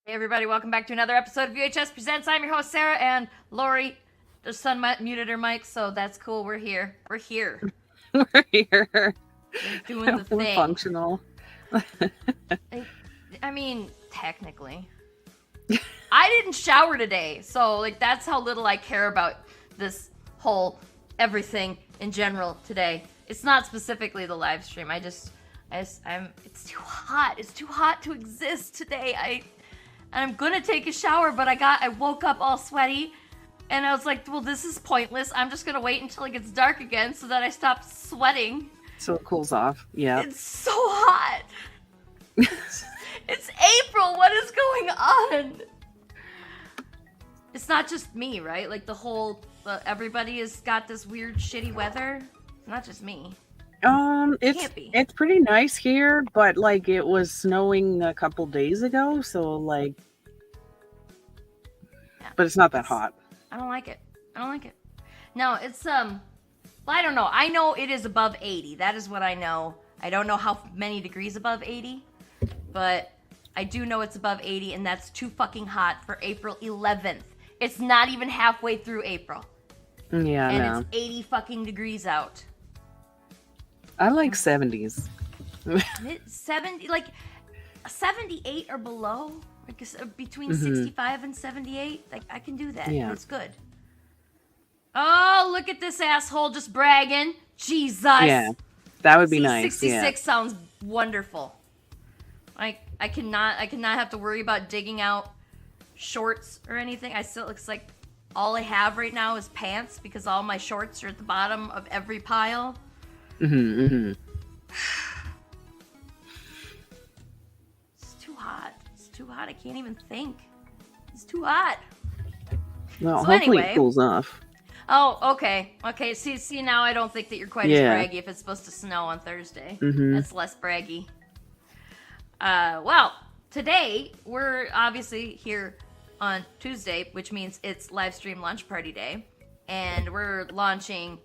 Hey everybody, welcome back to another episode of UHS Presents. I'm your host Sarah, and Lori, the son muted her mic, so that's cool. We're here. We're here. We're here. We're doing the We're thing. functional. I mean, technically. I didn't shower today, so that's how little I care about this whole everything in general today. It's not specifically the live stream. It's too hot. It's too hot to exist today. I'm gonna take a shower, but I woke up all sweaty, and I was like, well, this is pointless. I'm just gonna wait until it gets dark again so that I stop sweating. So it cools off. Yeah. It's so hot. It's April. What is going on? It's not just me, right? Like everybody has got this weird, shitty weather. It's not just me. It's pretty nice here, but it was snowing a couple days ago, so but it's not that hot. I don't like it. No, it's well, I don't know. I know it is above 80. That is what I know. I don't know how many degrees above 80, but I do know it's above 80, and that's too fucking hot for April 11th. It's not even halfway through April. Yeah, and it's 80 fucking degrees out. I like 70s. 70, 78 or below, between 65 and 78. I can do that. Yeah. It's good. Oh, look at this asshole just bragging. Jesus. Yeah, that would be nice. 66 sounds wonderful. I cannot have to worry about digging out shorts or anything. Looks like all I have right now is pants because all my shorts are at the bottom of every pile. It's too hot. I can't even think. It's too hot. Well, so hopefully anyway, it cools off. Oh, okay. See, now I don't think that you're quite as braggy if it's supposed to snow on Thursday. That's less braggy. Well, today we're obviously here on Tuesday, which means it's live stream lunch party day, and we're launching.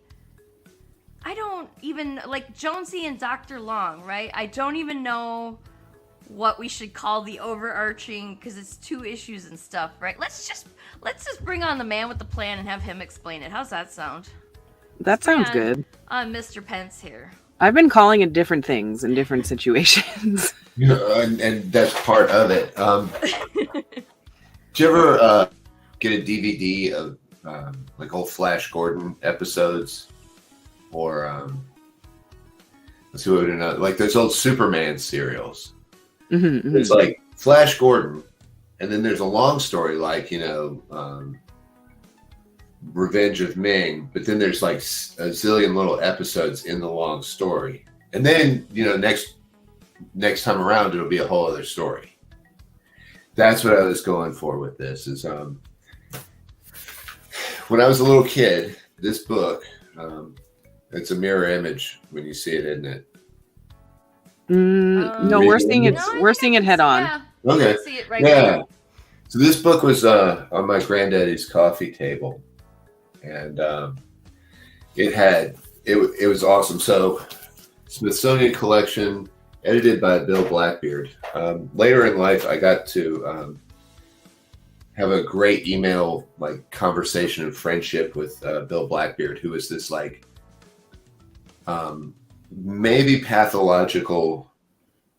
I don't even Jonesey and Dr Long, right? I don't even know what we should call the overarching, because it's 2 issues and stuff, right? Let's just bring on the man with the plan and have him explain it. How's that sound? That sounds good. Mr. Pence here. I've been calling it different things in different situations. And that's part of it. Did you ever get a DVD of old Flash Gordon episodes? Or let's see what we do now. Those old Superman serials. There's Flash Gordon, and then there's a long story Revenge of Ming, but then there's a zillion little episodes in the long story, and then next time around it'll be a whole other story. That's what I was going for with this. Is when I was a little kid, this book. It's a mirror image when you see it, isn't it? No, we're seeing it. We're seeing it head on. Yeah. Okay. See it right now. So this book was on my granddaddy's coffee table, and it was awesome. So Smithsonian collection, edited by Bill Blackbeard. Later in life, I got to have a great email conversation and friendship with Bill Blackbeard, who was this maybe pathological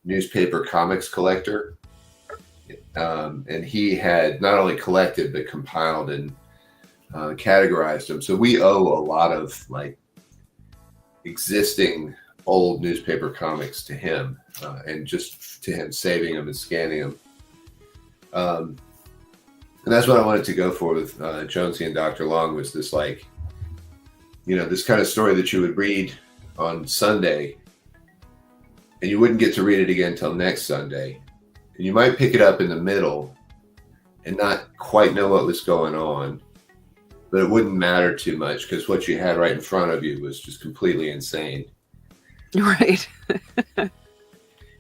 newspaper comics collector. And he had not only collected, but compiled and categorized them. So we owe a lot of existing old newspaper comics to him, and just to him saving them and scanning them. And that's what I wanted to go for with Jonesey and Dr Long, was this this kind of story that you would read on Sunday, and you wouldn't get to read it again until next Sunday. And you might pick it up in the middle and not quite know what was going on, but it wouldn't matter too much because what you had right in front of you was just completely insane. Right. And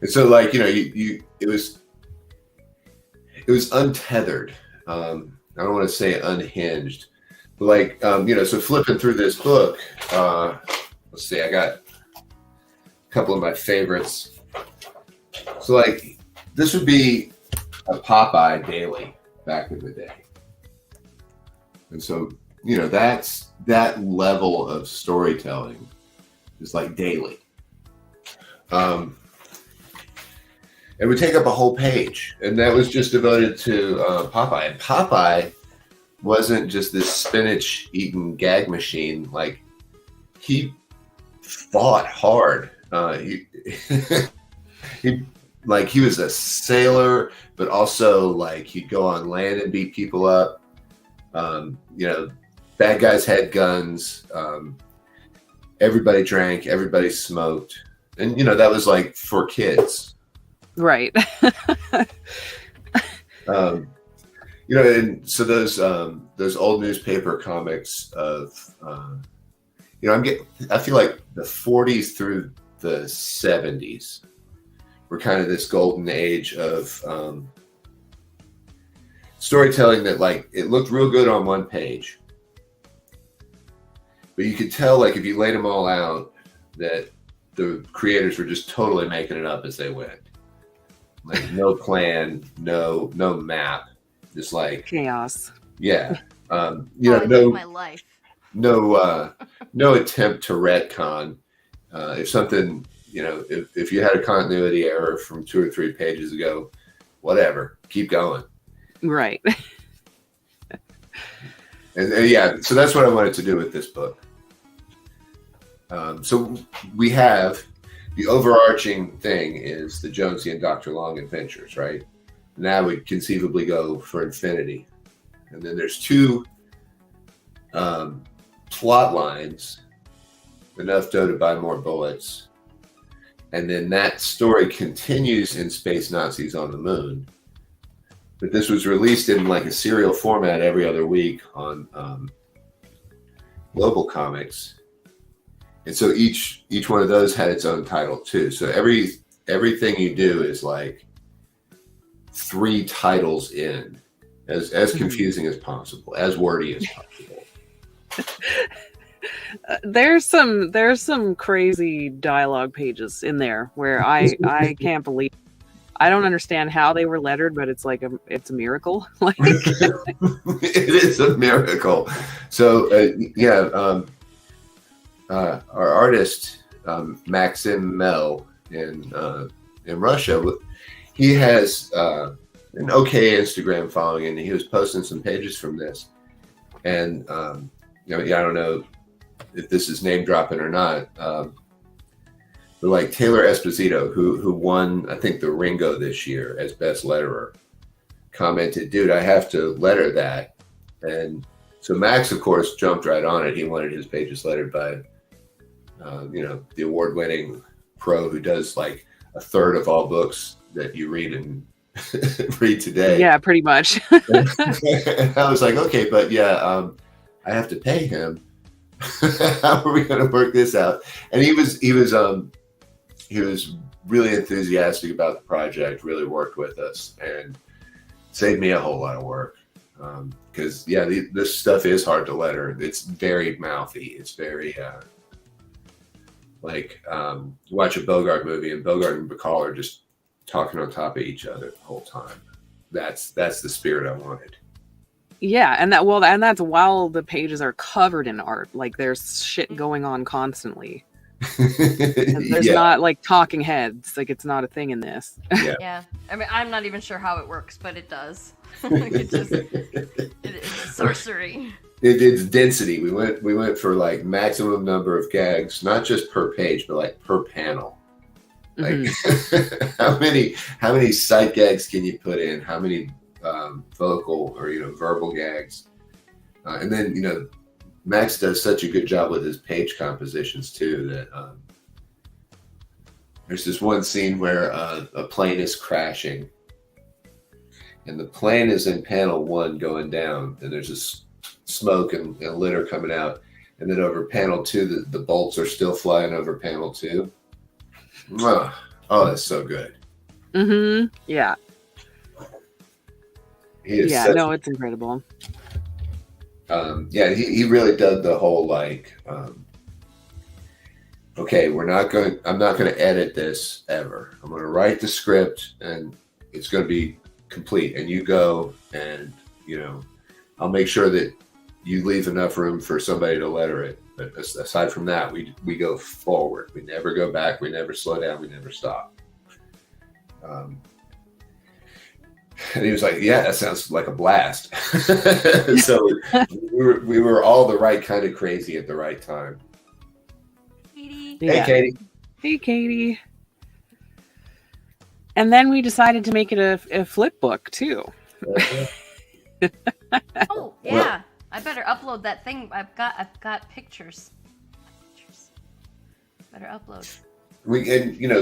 so it was untethered. I don't want to say unhinged, but so flipping through this book, let's see, I got a couple of my favorites. So this would be a Popeye daily back in the day. And so, that's that level of storytelling is like daily. It would take up a whole page, and that was just devoted to Popeye. And Popeye wasn't just this spinach-eating gag machine. Like, he fought hard. He was a sailor, but also like he'd go on land and beat people up. Bad guys had guns. Everybody drank. Everybody smoked, and that was like for kids. Right. And so those old newspaper comics of, I feel like the 40s through the 70s were kind of this golden age of storytelling that, like, it looked real good on one page, but you could tell, like, if you laid them all out, that the creators were just totally making it up as they went. Like, no plan, no map, just like chaos. Yeah. No, my life. No attempt to retcon. If something, if you had a continuity error from 2 or 3 pages ago, whatever, keep going. Right. and yeah, so that's what I wanted to do with this book. So we have the overarching thing is the Jonesey and Dr. Long adventures, right? And that would conceivably go for infinity. And then there's 2 plot lines, enough dough to buy more bullets. And then that story continues in Space Nazis on the Moon. But this was released in like a serial format every other week on Global Comics. And so each one of those had its own title too. So everything you do is like 3 titles in, as confusing as possible, as wordy as possible. There's some crazy dialogue pages in there where I can't believe. I don't understand how they were lettered, but it's like it's a miracle. Like it is a miracle. So our artist Maxim Mel in Russia, he has an okay Instagram following, and he was posting some pages from this. And I don't know if this is name dropping or not, but like Taylor Esposito, who won, I think, the Ringo this year as best letterer, commented, "Dude, I have to letter that." And so Max, of course, jumped right on it. He wanted his pages lettered by the award-winning pro who does like a third of all books that you read and read today. Yeah, pretty much. And I was like, okay, but I have to pay him. How are we going to work this out? And he was really enthusiastic about the project, really worked with us, and saved me a whole lot of work. Because this stuff is hard to letter. It's very mouthy. It's very watch a Bogart movie, and Bogart and Bacall are just talking on top of each other the whole time. That's the spirit I wanted. Yeah, and that's while the pages are covered in art. Like, there's shit going on constantly. There's not like talking heads. Like, it's not a thing in this. Yeah. I mean, I'm not even sure how it works, but it does. It's sorcery. It's density. We went for like maximum number of gags, not just per page, but like per panel. Like, how many sight gags can you put in? How many vocal or verbal gags? And then Max does such a good job with his page compositions too that there's this one scene where a plane is crashing, and the plane is in panel 1 going down, and there's this smoke and litter coming out, and then over panel 2 the bolts are still flying over panel 2. Oh, that's so good. Yeah. It's incredible. He really did the whole like, okay, I'm not going to edit this ever. I'm going to write the script, and it's going to be complete, and you go and, you know, I'll make sure that you leave enough room for somebody to letter it. But aside from that, we go forward. We never go back. We never slow down. We never stop. And he was like, yeah, that sounds like a blast. So we were all the right kind of crazy at the right time. Katie. Hey, Katie. Hey, Katie. And then we decided to make it a flip book too. Oh yeah, well, I better upload that thing. I've got pictures. Better upload.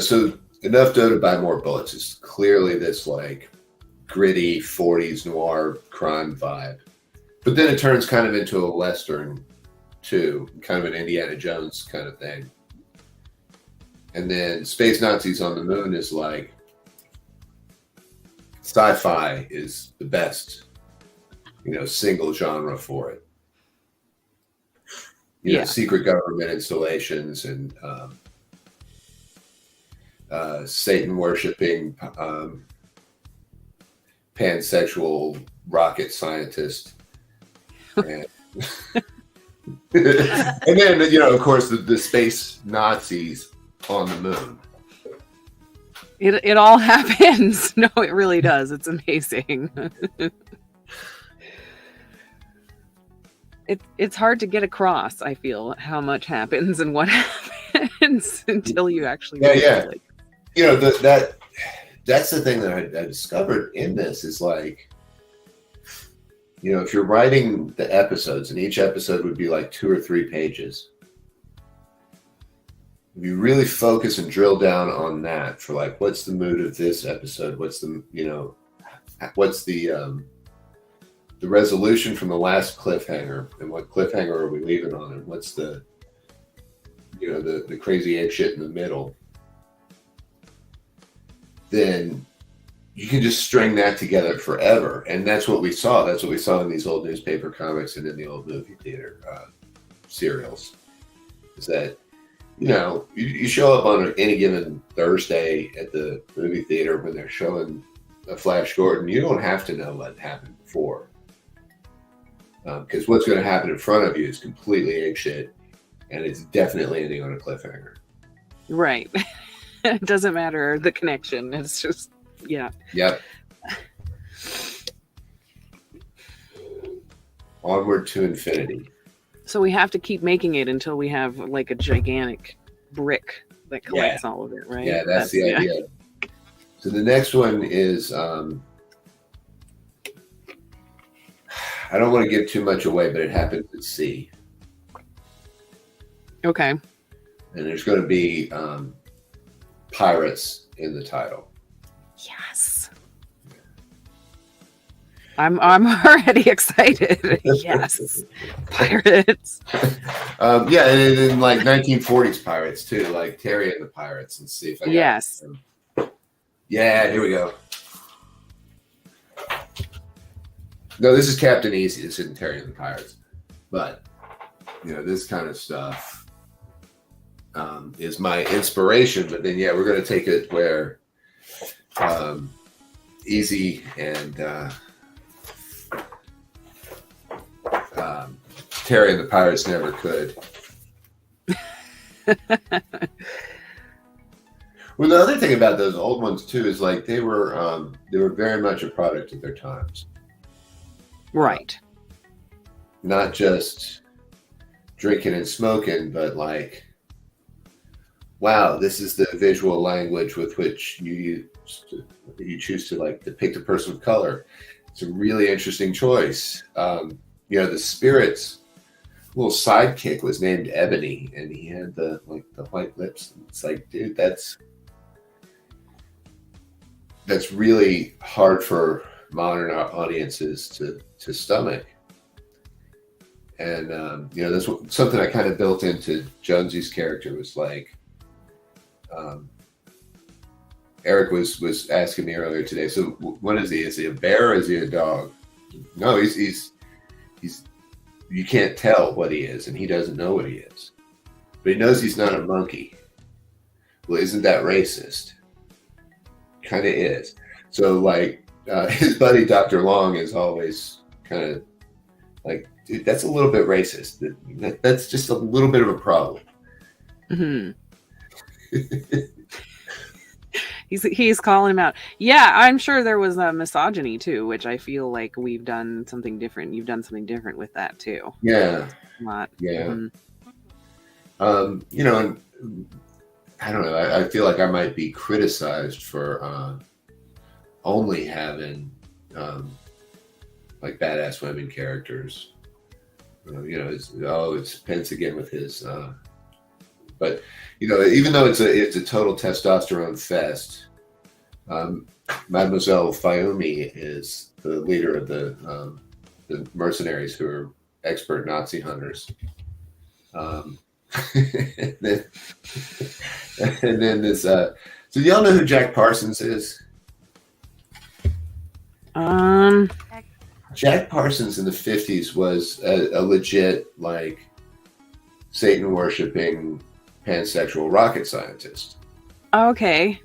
So enough dough to buy more bullets is clearly this like gritty 40s noir crime vibe, but then it turns kind of into a Western too, kind of an Indiana Jones kind of thing. And then Space Nazis on the Moon is like sci-fi is the best, single genre for it. Secret government installations and Satan worshipping pansexual rocket scientist. And, and then, of course, the space Nazis on the moon. It all happens. No, it really does. It's amazing. It's hard to get across, I feel, how much happens and what happens until you actually Like, that's the thing that I discovered in this is like, if you're writing the episodes, and each episode would be like 2 or 3 pages, if you really focus and drill down on that for like, what's the mood of this episode? What's the resolution from the last cliffhanger, and what cliffhanger are we leaving on, and what's the crazy egg shit in the middle, then you can just string that together forever. And that's what we saw. That's what we saw in these old newspaper comics and in the old movie theater serials. Is that, you show up on any given Thursday at the movie theater when they're showing a Flash Gordon, you don't have to know what happened before. Because what's going to happen in front of you is completely egg shit, and it's definitely ending on a cliffhanger. Right. It doesn't matter the connection. It's just, yeah. Yep. Onward to infinity. So we have to keep making it until we have like a gigantic brick that collects all of it, right? Yeah, that's the idea. So the next one is, I don't want to give too much away, but it happens at sea. Okay. And there's going to be pirates in the title. Yes. I'm already excited. Yes. Pirates. And in like 1940s pirates too, like Terry and the Pirates, and see if I got Yes. them. Yeah, here we go. No, this is Captain Easy. This isn't Terry and the Pirates. But, this kind of stuff is my inspiration. But then, we're going to take it where Easy and Terry and the Pirates never could. Well, the other thing about those old ones, too, is like they were very much a product of their times. Right. Not just drinking and smoking, but like, wow, this is the visual language with which you choose to like depict a person of color. It's a really interesting choice. The Spirit's little sidekick was named Ebony, and he had the white lips. It's like, dude, that's really hard for modern audiences to stomach. And that's something I kind of built into Jonesy's character was like, Eric was asking me earlier today, so what is he? Is he a bear or is he a dog? No, he's you can't tell what he is, and he doesn't know what he is, but he knows he's not a monkey. Well, isn't that racist? Kind of is. So like his buddy Dr. Long is always kind of like, dude, that's a little bit racist. That's just a little bit of a problem. Mm-hmm. He's calling him out. Yeah, I'm sure there was misogyny too, which I feel like we've done something different. You've done something different with that too. Yeah. Not. Yeah. Mm-hmm. You know, and I don't know. I feel like I might be criticized for only having like badass women characters. You know, it's Pence again with his. But you know, even though it's a total testosterone fest, Mademoiselle Fayumi is the leader of the mercenaries who are expert Nazi hunters. And then this. So do y'all know who Jack Parsons is? Jack Parsons in the 50s was a legit like Satan worshipping pansexual rocket scientist. Okay.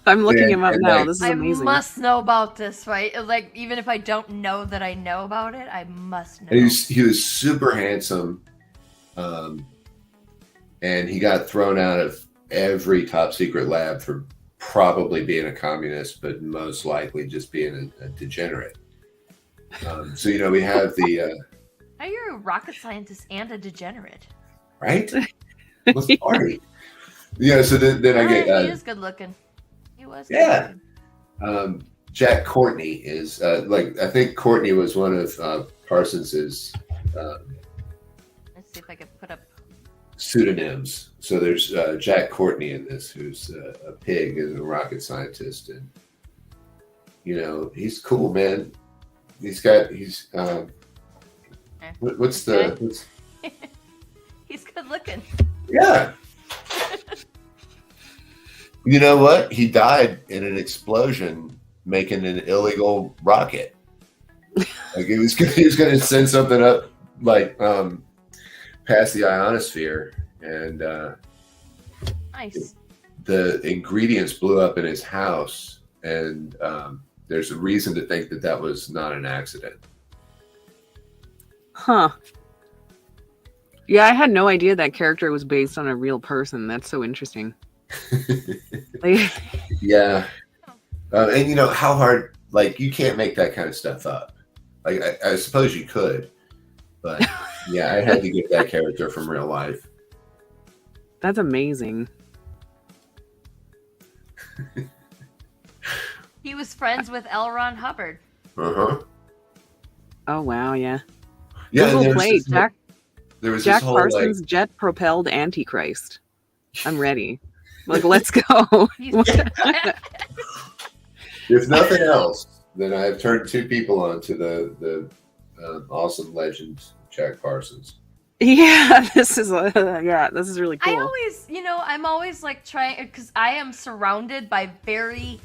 I'm looking him up now. This is amazing. I must know about this, right? Like, even if I don't know that I know about it, I must know. And he was super handsome, and he got thrown out of every top secret lab for probably being a communist, but most likely just being a degenerate. So, you know, we have the... How you're a rocket scientist and a degenerate? Right? Let's party. Yeah, so then I get... he is good looking. He was good looking. Jack Courtney is... like, I think Courtney was one of Parsons's... Let's see if I can put up... pseudonyms. So there's Jack Courtney in this, who's a pig and a rocket scientist, and you know he's cool, man. He's what's okay. what's He's good looking. Yeah. You know what? He died in an explosion making an illegal rocket. Like he was going to send something up like past the ionosphere, and nice. The ingredients blew up in his house, and there's a reason to think that was not an accident. Huh. Yeah, I had no idea that character was based on a real person. That's so interesting. Yeah. And you know how hard, like, you can't make that kind of stuff up. Like, I suppose you could, but yeah, I had to get that character from real life. That's amazing. He was friends with L. Ron Hubbard. Uh-huh. Oh, wow, yeah. Yeah, there was Jack Parsons, like, jet-propelled Antichrist. I'm ready. Like, let's go. If nothing else, then I have turned two people on to the awesome legend Jack Parsons. Yeah, this is really cool. I'm always like trying, because I am surrounded by very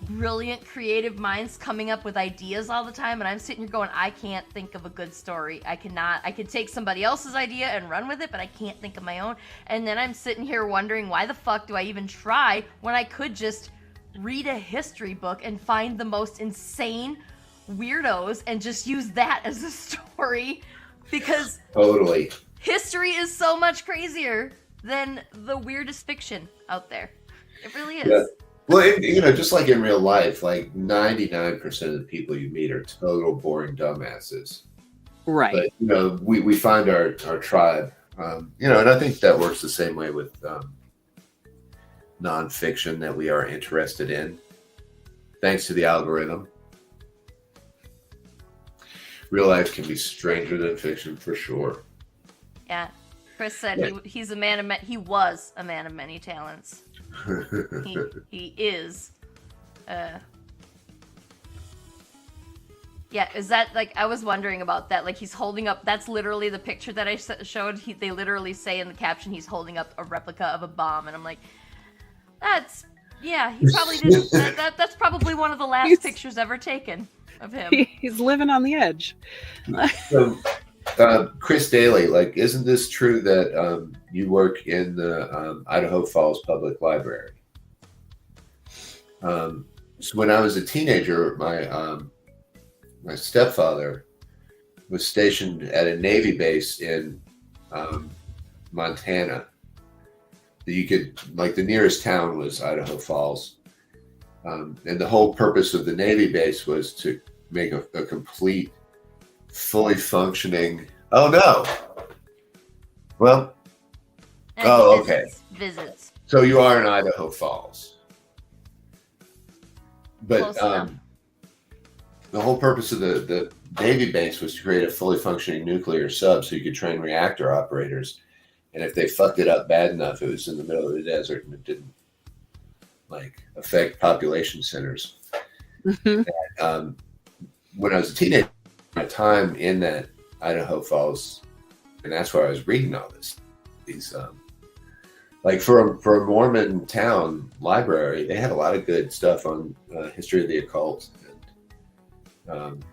brilliant creative minds coming up with ideas all the time, and I'm sitting here going, I can't think of a good story. I could take somebody else's idea and run with it, but I can't think of my own. And then I'm sitting here wondering, why the fuck do I even try when I could just read a history book and find the most insane weirdos and just use that as a story? Because totally, history is so much crazier than the weirdest fiction out there. It really is. Yeah. Well, just like in real life, like 99% of the people you meet are total boring dumbasses. Right. But, we find our tribe, and I think that works the same way with nonfiction that we are interested in, thanks to the algorithm. Real life can be stranger than fiction for sure. Yeah. Chris said he was a man of many talents. He is. Yeah, is that, like, I was wondering about that. Like, he's holding up, that's literally the picture that I showed. They literally say in the caption he's holding up a replica of a bomb, and I'm like, he probably did. That's probably one of the last pictures ever taken of him. He's living on the edge. So, Chris Daly, like, isn't this true that you work in the Idaho Falls Public Library? So when I was a teenager, my stepfather was stationed at a Navy base in Montana. You could, like, the nearest town was Idaho Falls. And the whole purpose of the Navy base was to make a complete, fully functioning. Oh no! Well, okay. Visits. So you are in Idaho Falls, but the whole purpose of the Navy base was to create a fully functioning nuclear sub, so you could train reactor operators. And if they fucked it up bad enough, it was in the middle of the desert and it didn't affect population centers. And, when I was a teenager, my time in that Idaho Falls, and that's where I was reading all this. These for a Mormon town library, they had a lot of good stuff on history of the occult and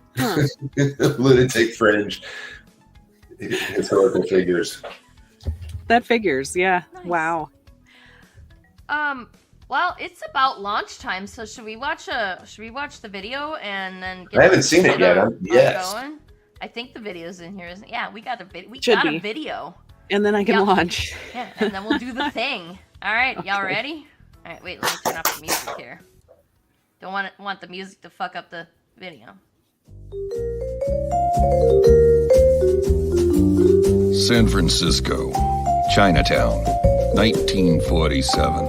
lunatic fringe historical figures. That figures, yeah. Nice. Wow. Well, it's about launch time, so should we watch the video and then I haven't seen it yet. Yes. Going? I think the video's in here, isn't it? Yeah, we got a video. And then I can launch. Yeah, and then we'll do the thing. All right, y'all ready? All right, wait, let me turn off the music here. Don't want the music to fuck up the video. San Francisco, Chinatown, 1947.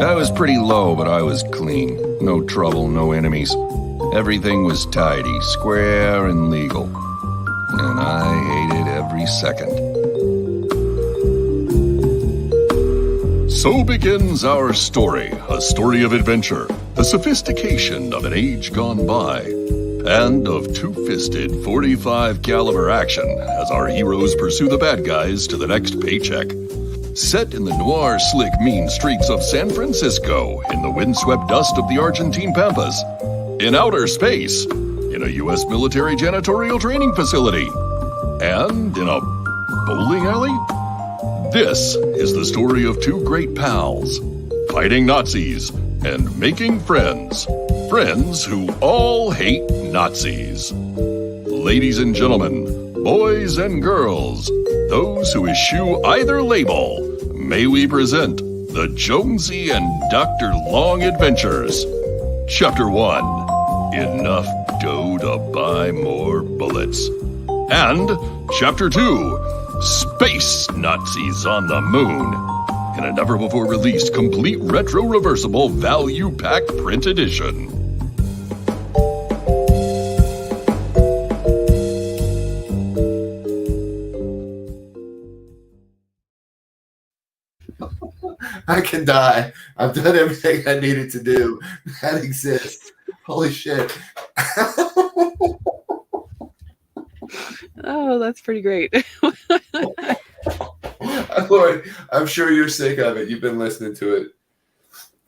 I was pretty low, but I was clean. No trouble, no enemies. Everything was tidy, square, and legal. And I hated every second. So begins our story, a story of adventure, the sophistication of an age gone by, and of two-fisted 45 caliber action as our heroes pursue the bad guys to the next paycheck. Set in the noir, slick, mean streets of San Francisco, in the windswept dust of the Argentine Pampas, in outer space, in a U.S. military janitorial training facility, and in a bowling alley? This is the story of two great pals, fighting Nazis and making friends. Friends who all hate Nazis. Ladies and gentlemen, boys and girls, those who eschew either label, may we present the Jonesey and Dr. Long Adventures. Chapter 1, Enough Dough to Buy More Bullets. And Chapter 2, Space Nazis on the Moon, in a never-before-released complete retro-reversible value-pack print edition. I can die. I've done everything I needed to do. That exists. Holy shit. Oh, that's pretty great. Lord, I'm sure you're sick of it. You've been listening to it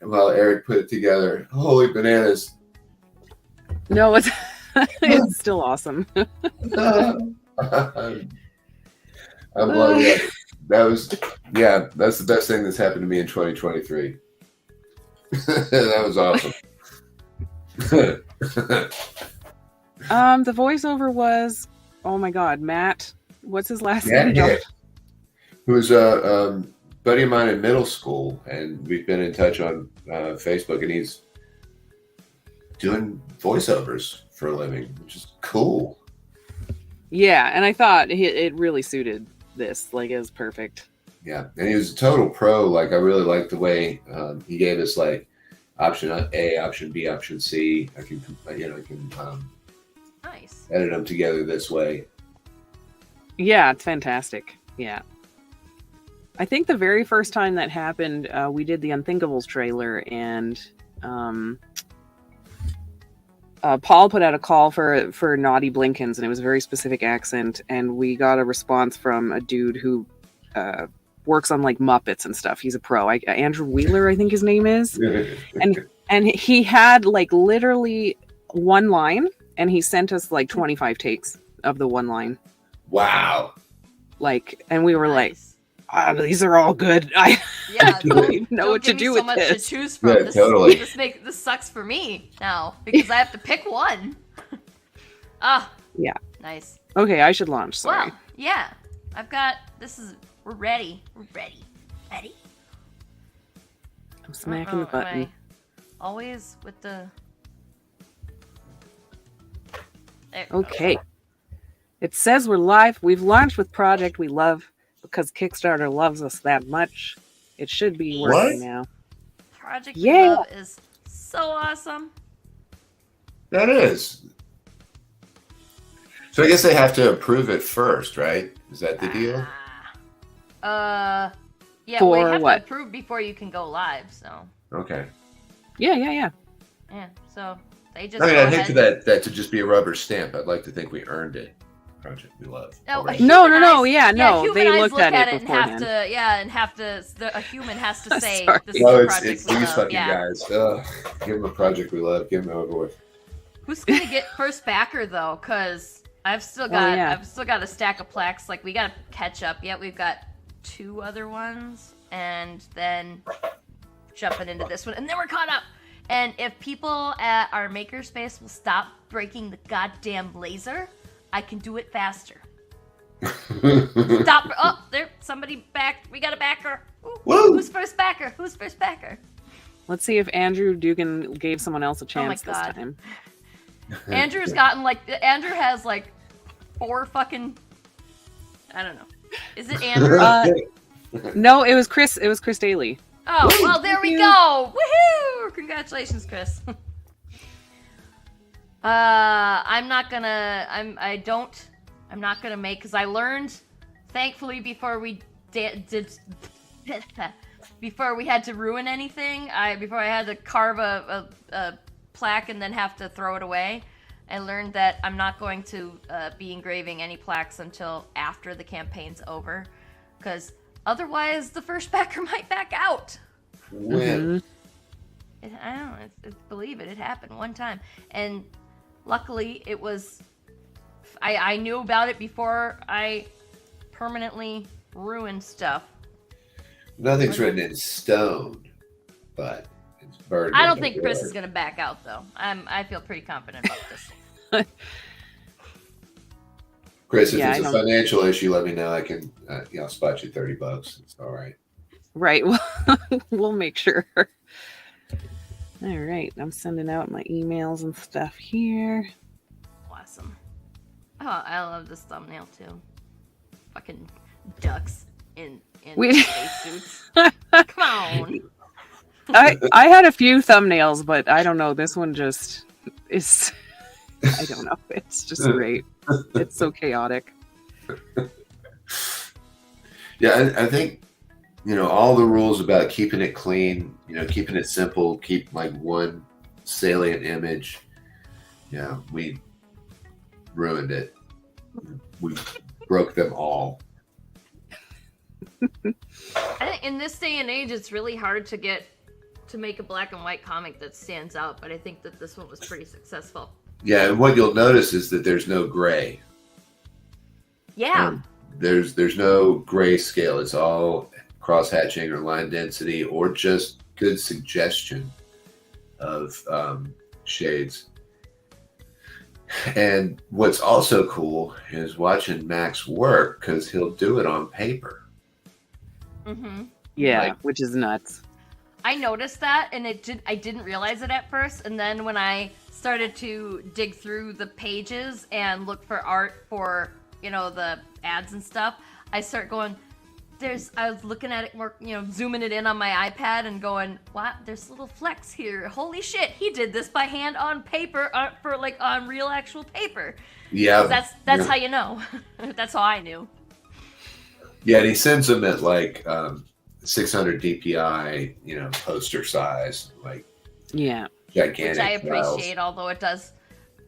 while Eric put it together. Holy bananas. No, it's it's still awesome. I'm blown up. That's the best thing that's happened to me in 2023. That was awesome. The voiceover was, oh my God, Matt. What's his last name? Who was a buddy of mine in middle school, and we've been in touch on Facebook, and he's doing voiceovers for a living, which is cool. Yeah, and I thought it really suited this. Like, it was perfect. Yeah, and he was a total pro. Like, I really liked the way he gave us like option A, option B, option C. I can nice. Edit them together this way. Yeah, it's fantastic. Yeah. I think the very first time that happened, we did the Unthinkables trailer, and Paul put out a call for Naughty Blinkins, and it was a very specific accent, and we got a response from a dude who works on like Muppets and stuff. He's a pro. Andrew Wheeler, I think his name is. and he had like literally one line, and he sent us like 25 takes of the one line. Wow. Like, and we were nice. like, these are all good. I don't even know what to do with so much this. to choose from. Yeah, totally. This sucks for me now because I have to pick one. Yeah. Nice. Okay, I should launch. Sorry. Well, yeah. We're ready. Ready? I'm smacking the button. Always with the... Okay. It says we're live. We've launched with Project We Love because Kickstarter loves us that much. It should be working now. Project We Love is so awesome. That is. So I guess they have to approve it first, right? Is that the deal? Yeah, For we have what? to approve before you can go live, so. Okay. Yeah. Yeah, so they just I mean, I'd hate for that to just be a rubber stamp. I'd like to think we earned it. Project We Love. No. They looked at it beforehand. A human has to say Sorry. this is No, a it's Project We these Love. fucking Yeah. guys. Give them a Project We Love. Give them over with. Who's gonna get first backer though? Cause I've still got a stack of plaques. Like we gotta catch up. Yeah, we've got 2 other ones, and then jumping into this one, and then we're caught up. And if people at our makerspace will stop breaking the goddamn laser, I can do it faster. Stop! Oh, there, somebody backed. We got a backer. Ooh, Woo! Who's first backer? Let's see if Andrew Dugan gave someone else a chance this God. time. Andrew has like 4 fucking. I don't know. Is it Andrew? No, it was Chris. It was Chris Daly. Oh, well, there we go. Woohoo! Congratulations, Chris. I'm not gonna make, because I learned, thankfully, before we before we had to ruin anything, before I had to carve a plaque and then have to throw it away, I learned that I'm not going to be engraving any plaques until after the campaign's over, because otherwise the first backer might back out. When? I don't know. Believe it. It happened one time, and luckily it was. I knew about it before I permanently ruined stuff. Nothing's written in stone, but it's burned. I don't think Chris is gonna back out though. I feel pretty confident about this. Chris, if it's a financial issue, let me know. I can, I'll spot you $30. It's all right. Right. We'll make sure. All right. I'm sending out my emails and stuff here. Awesome. Oh, I love this thumbnail too. Fucking ducks in spacesuits. Come on. I had a few thumbnails, but I don't know. This one just is. I don't know. It's just great. It's so chaotic. Yeah, I think, all the rules about keeping it clean, keeping it simple, keep like one salient image. Yeah, we ruined it. We broke them all. I think in this day and age, it's really hard to make a black and white comic that stands out, but I think that this one was pretty successful. Yeah, and what you'll notice is that there's no gray. Yeah. There's no gray scale. It's all cross-hatching or line density or just good suggestion of shades. And what's also cool is watching Max work, because he'll do it on paper. Mm-hmm. Yeah, which is nuts. I noticed that, and I didn't realize it at first, and then when I started to dig through the pages and look for art for, the ads and stuff, I start going, I was looking at it more, zooming it in on my iPad and going, what? There's little flecks here. Holy shit, he did this by hand on paper, on real actual paper. Yeah. That's how you know. That's how I knew. Yeah, and he sends them at 600 DPI, poster size, yeah, gigantic. Which I appreciate, although it does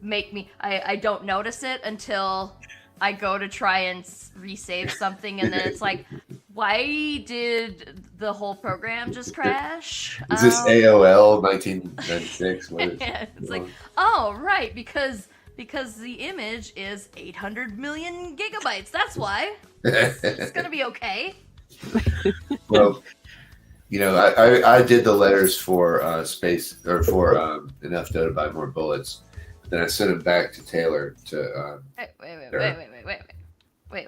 make me, I don't notice it until I go to try and resave something, and then it's like, why did the whole program just crash? Is this AOL 1996? It's like, oh, right, because the image is 800 million gigabytes. That's why. It's going to be okay. Well, I did the letters for Space or for Enough Dough to Buy More Bullets. Then I sent them back to Taylor to. Wait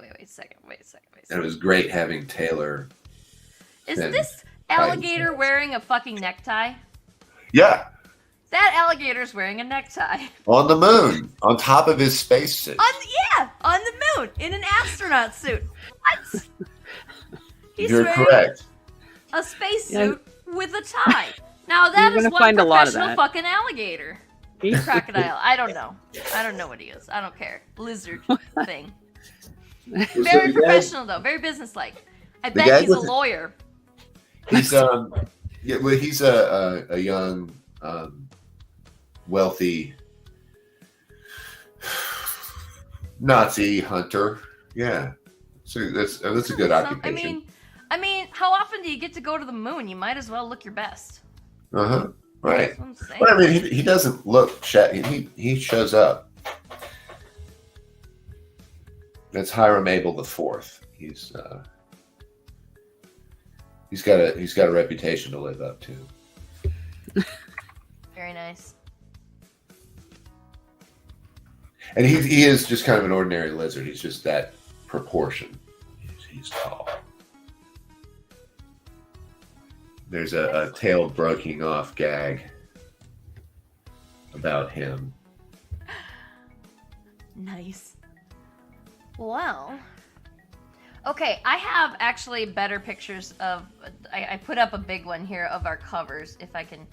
a second. And it was great having Taylor. Is this alligator wearing a fucking necktie? Yeah. That alligator's wearing a necktie. On the moon, on top of his spacesuit. On the moon, in an astronaut suit. What? You're correct. A spacesuit with a tie. Now that is one professional fucking alligator. Crocodile. I don't know. I don't know what he is. I don't care. Lizard thing. Very professional though. Very businesslike. I bet he's a lawyer. He's he's a young, wealthy Nazi hunter. Yeah, so that's a good occupation. I mean, how often do you get to go to the moon? You might as well look your best. Right. But I mean, he doesn't look. He shows up. That's Hiram Abel IV. He's got a reputation to live up to. Very nice. And he is just kind of an ordinary lizard. He's just that proportion. He's tall. There's a tail breaking off gag about him. Nice. Well, okay, I have actually better pictures of. I put up a big one here of our covers. If I can,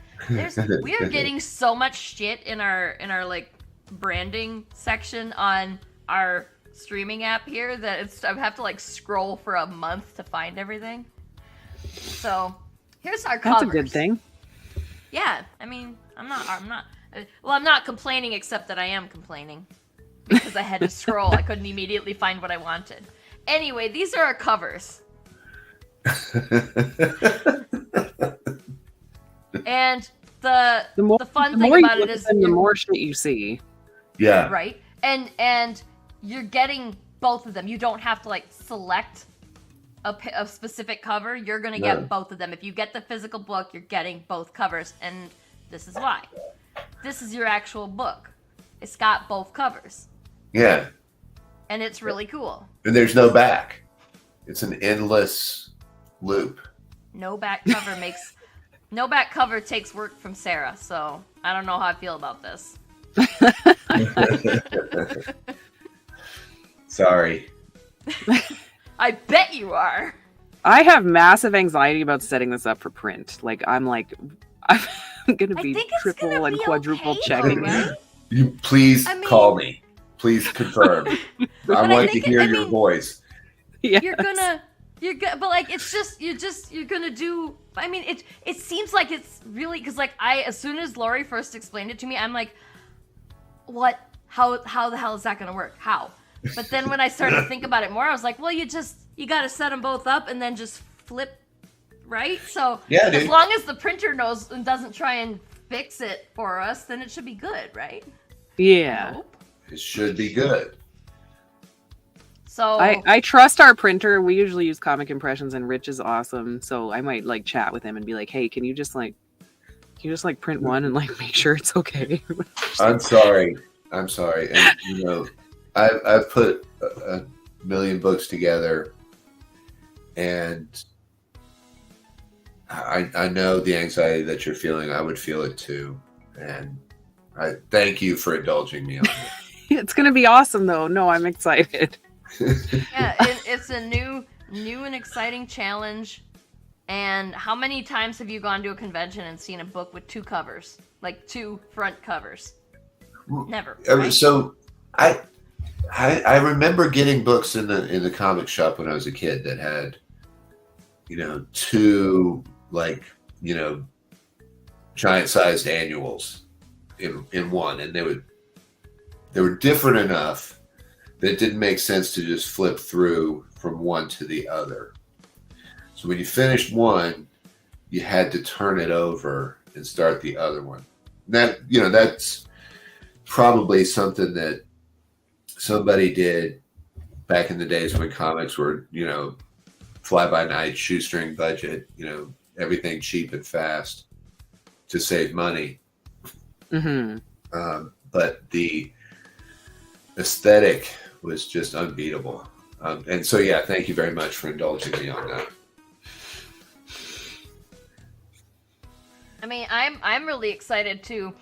we are getting so much shit in our like branding section on our streaming app here that I have to like scroll for a month to find everything. So here's our covers. That's a good thing. Yeah, I mean, I'm not complaining, except that I am complaining. Because I had to scroll. I couldn't immediately find what I wanted. Anyway, these are our covers. And the fun thing about it is the more shit you see. Yeah. Right? And you're getting both of them. You don't have to like select a specific cover. You're going to get both of them. If you get the physical book, you're getting both covers. And this is why. This is your actual book. It's got both covers. Yeah. And it's really cool. And there's no back. It's an endless loop. No back cover takes work from Sarah, so I don't know how I feel about this. Sorry. I bet you are. I have massive anxiety about setting this up for print. I'm going to be triple and quadruple checking. Right? You please call me. Please confirm. I want to hear your voice. Yes. But like you're gonna do. I mean, it seems like it's really because like as soon as Lori first explained it to me, I'm like, what? How the hell is that gonna work? How? But then when I started to think about it more, I was like, well, you got to set them both up and then just flip, right? So yeah, as long as the printer knows and doesn't try and fix it for us, then it should be good, right? Yeah. It should be good. So I trust our printer. We usually use Comic Impressions, and Rich is awesome. So I might like chat with him and be like, "Hey, can you just print one and like make sure it's okay?" I'm sorry. And I've put a million books together, and I know the anxiety that you're feeling. I would feel it too, and I thank you for indulging me on it. It's gonna be awesome, though. No, I'm excited. Yeah, it's a new and exciting challenge. And how many times have you gone to a convention and seen a book with two covers, like two front covers? Never. Right? So I remember getting books in the comic shop when I was a kid that had, two giant-sized annuals in one, and they were different enough that it didn't make sense to just flip through from one to the other. So when you finished one, you had to turn it over and start the other one. That's probably something that somebody did back in the days when comics were, fly-by-night shoestring budget, everything cheap and fast to save money. Mm-hmm. But the aesthetic was just unbeatable. And so, yeah, thank you very much for indulging me on that. I mean, I'm really excited to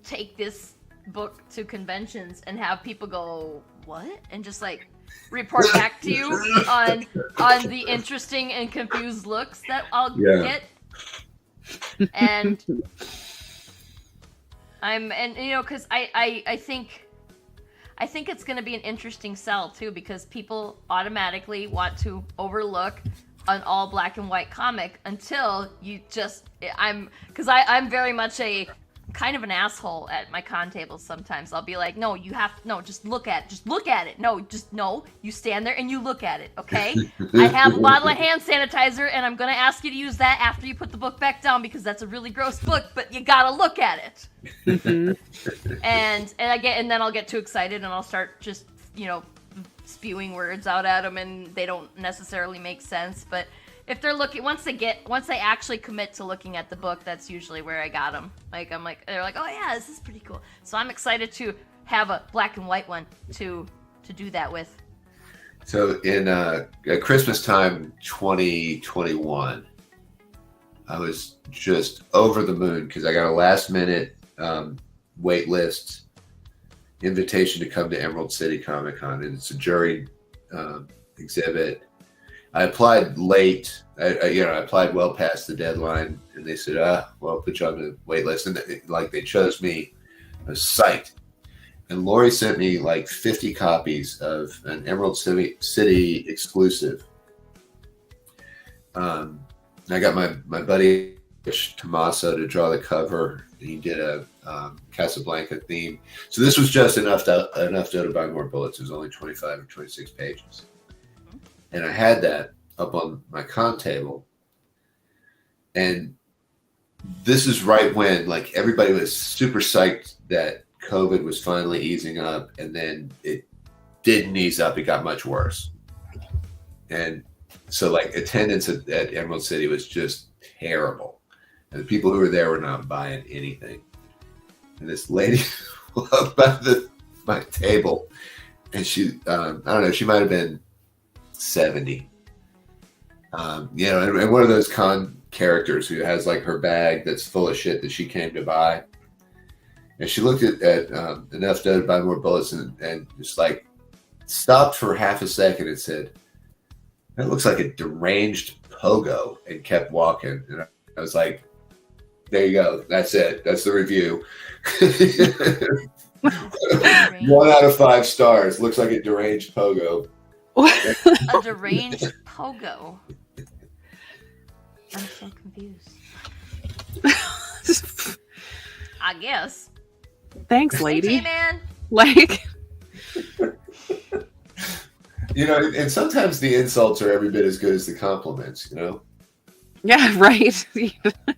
take this book to conventions and have people go, what? And just like report back to you on the interesting and confused looks that I'll get. And because I think it's going to be an interesting sell too, because people automatically want to overlook an all black and white comic until you just I'm very much a kind of an asshole at my con tables sometimes. I'll be like, no, just look at it. No, you stand there and you look at it, okay? I have a bottle of hand sanitizer and I'm gonna ask you to use that after you put the book back down because that's a really gross book, but you gotta look at it. and then I'll get too excited and I'll start just, spewing words out at them and they don't necessarily make sense, but if they're looking, once they actually commit to looking at the book, that's usually where I got them. They're like, oh yeah, this is pretty cool. So I'm excited to have a black and white one to do that with. So in at Christmas time 2021, I was just over the moon because I got a last minute wait list invitation to come to Emerald City Comic Con, and it's a jury exhibit. I applied late. I applied well past the deadline, and they said, well, put you on the wait list. And they chose me. I was psyched. And Lori sent me like 50 copies of an Emerald City exclusive. I got my buddy Tommaso to draw the cover. He did a Casablanca theme. So this was just enough to buy more bullets. It was only 25 or 26 pages. And I had that up on my con table. And this is right when everybody was super psyched that COVID was finally easing up. And then it didn't ease up. It got much worse. And so attendance at Emerald City was just terrible. And the people who were there were not buying anything. And this lady walked by my table. And she, I don't know, she might have been 70. And one of those con characters who has her bag that's full of shit that she came to buy. And she looked at enough to buy more bullets and just stopped for half a second and said, that looks like a deranged pogo, and kept walking. And I was like, there you go. That's it. That's the review. 1 out of 5 stars. Looks like a deranged pogo. A deranged pogo. I'm so confused. I guess. Thanks, lady. Man. And sometimes the insults are every bit as good as the compliments, Yeah, right.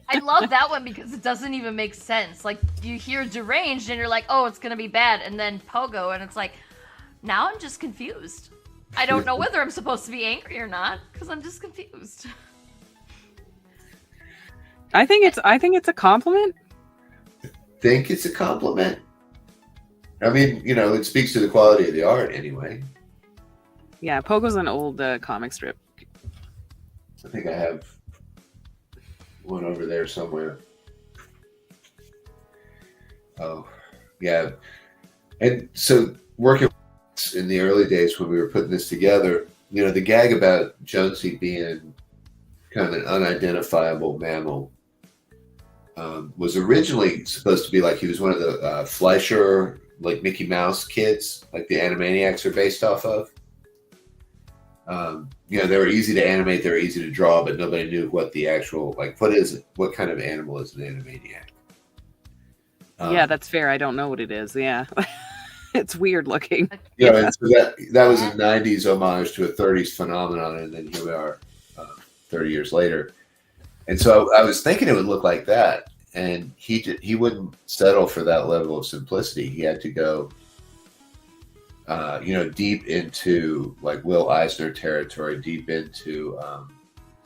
I love that one because it doesn't even make sense. You hear deranged and you're like, oh, it's going to be bad. And then pogo, and it's like, now I'm just confused. I don't know whether I'm supposed to be angry or not because I'm just confused. I think it's a compliment. Think it's a compliment? I mean, it speaks to the quality of the art anyway. Yeah, Pogo's an old comic strip. I think I have one over there somewhere. Oh, yeah. And so working in the early days when we were putting this together, the gag about Jonesy being kind of an unidentifiable mammal was originally supposed to be he was one of the Fleischer, Mickey Mouse kids, the Animaniacs are based off of. They were easy to animate, they were easy to draw, but nobody knew what the actual, what kind of animal is an Animaniac. Yeah, that's fair. I don't know what it is. Yeah. It's weird looking. And so that was a 90s homage to a 30s phenomenon, and then here we are 30 years later. And so I was thinking it would look like that, and he wouldn't settle for that level of simplicity. He had to go deep into like Will Eisner territory, deep into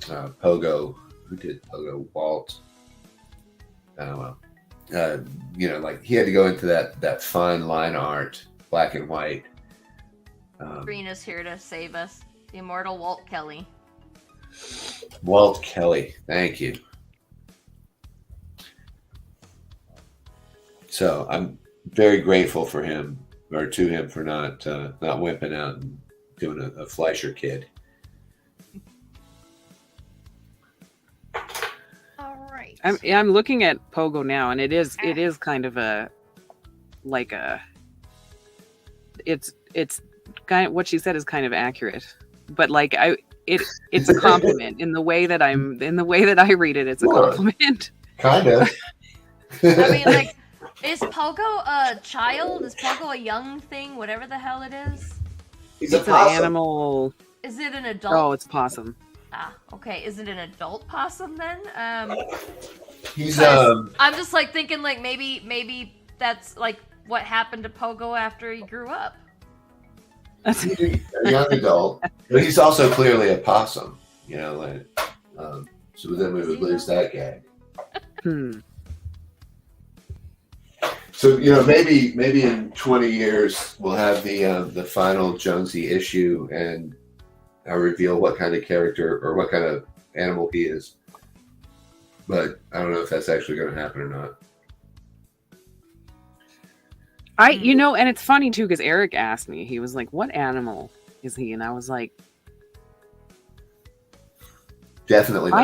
Pogo. Who did Pogo? Walt. Well, like he had to go into that fine line art, black and white. Green is here to save us. The immortal Walt Kelly. Walt Kelly, thank you. So I'm very grateful for him, or to him, for not wimping out and doing a Fleischer Kid. All right. I'm looking at Pogo now, and it is kind of it's kind of what she said is kind of accurate, but like it's a compliment in the way that I read it. It's a compliment. Kind of. I mean, like, is Pogo a child? Is Pogo a young thing? Whatever the hell it is. It's an animal. Is it an adult? Oh, it's a possum. Ah, okay. Is it an adult possum then? He's I'm just like thinking like maybe that's like what happened to Pogo after he grew up. a young adult, but he's also clearly a possum. So then we would lose that gag. So maybe in 20 years we'll have the final Jonesy issue, and I reveal what kind of character or what kind of animal he is. But I don't know if that's actually going to happen or not. And it's funny too, because Eric asked me, he was like, what animal is he? And I was like, definitely not.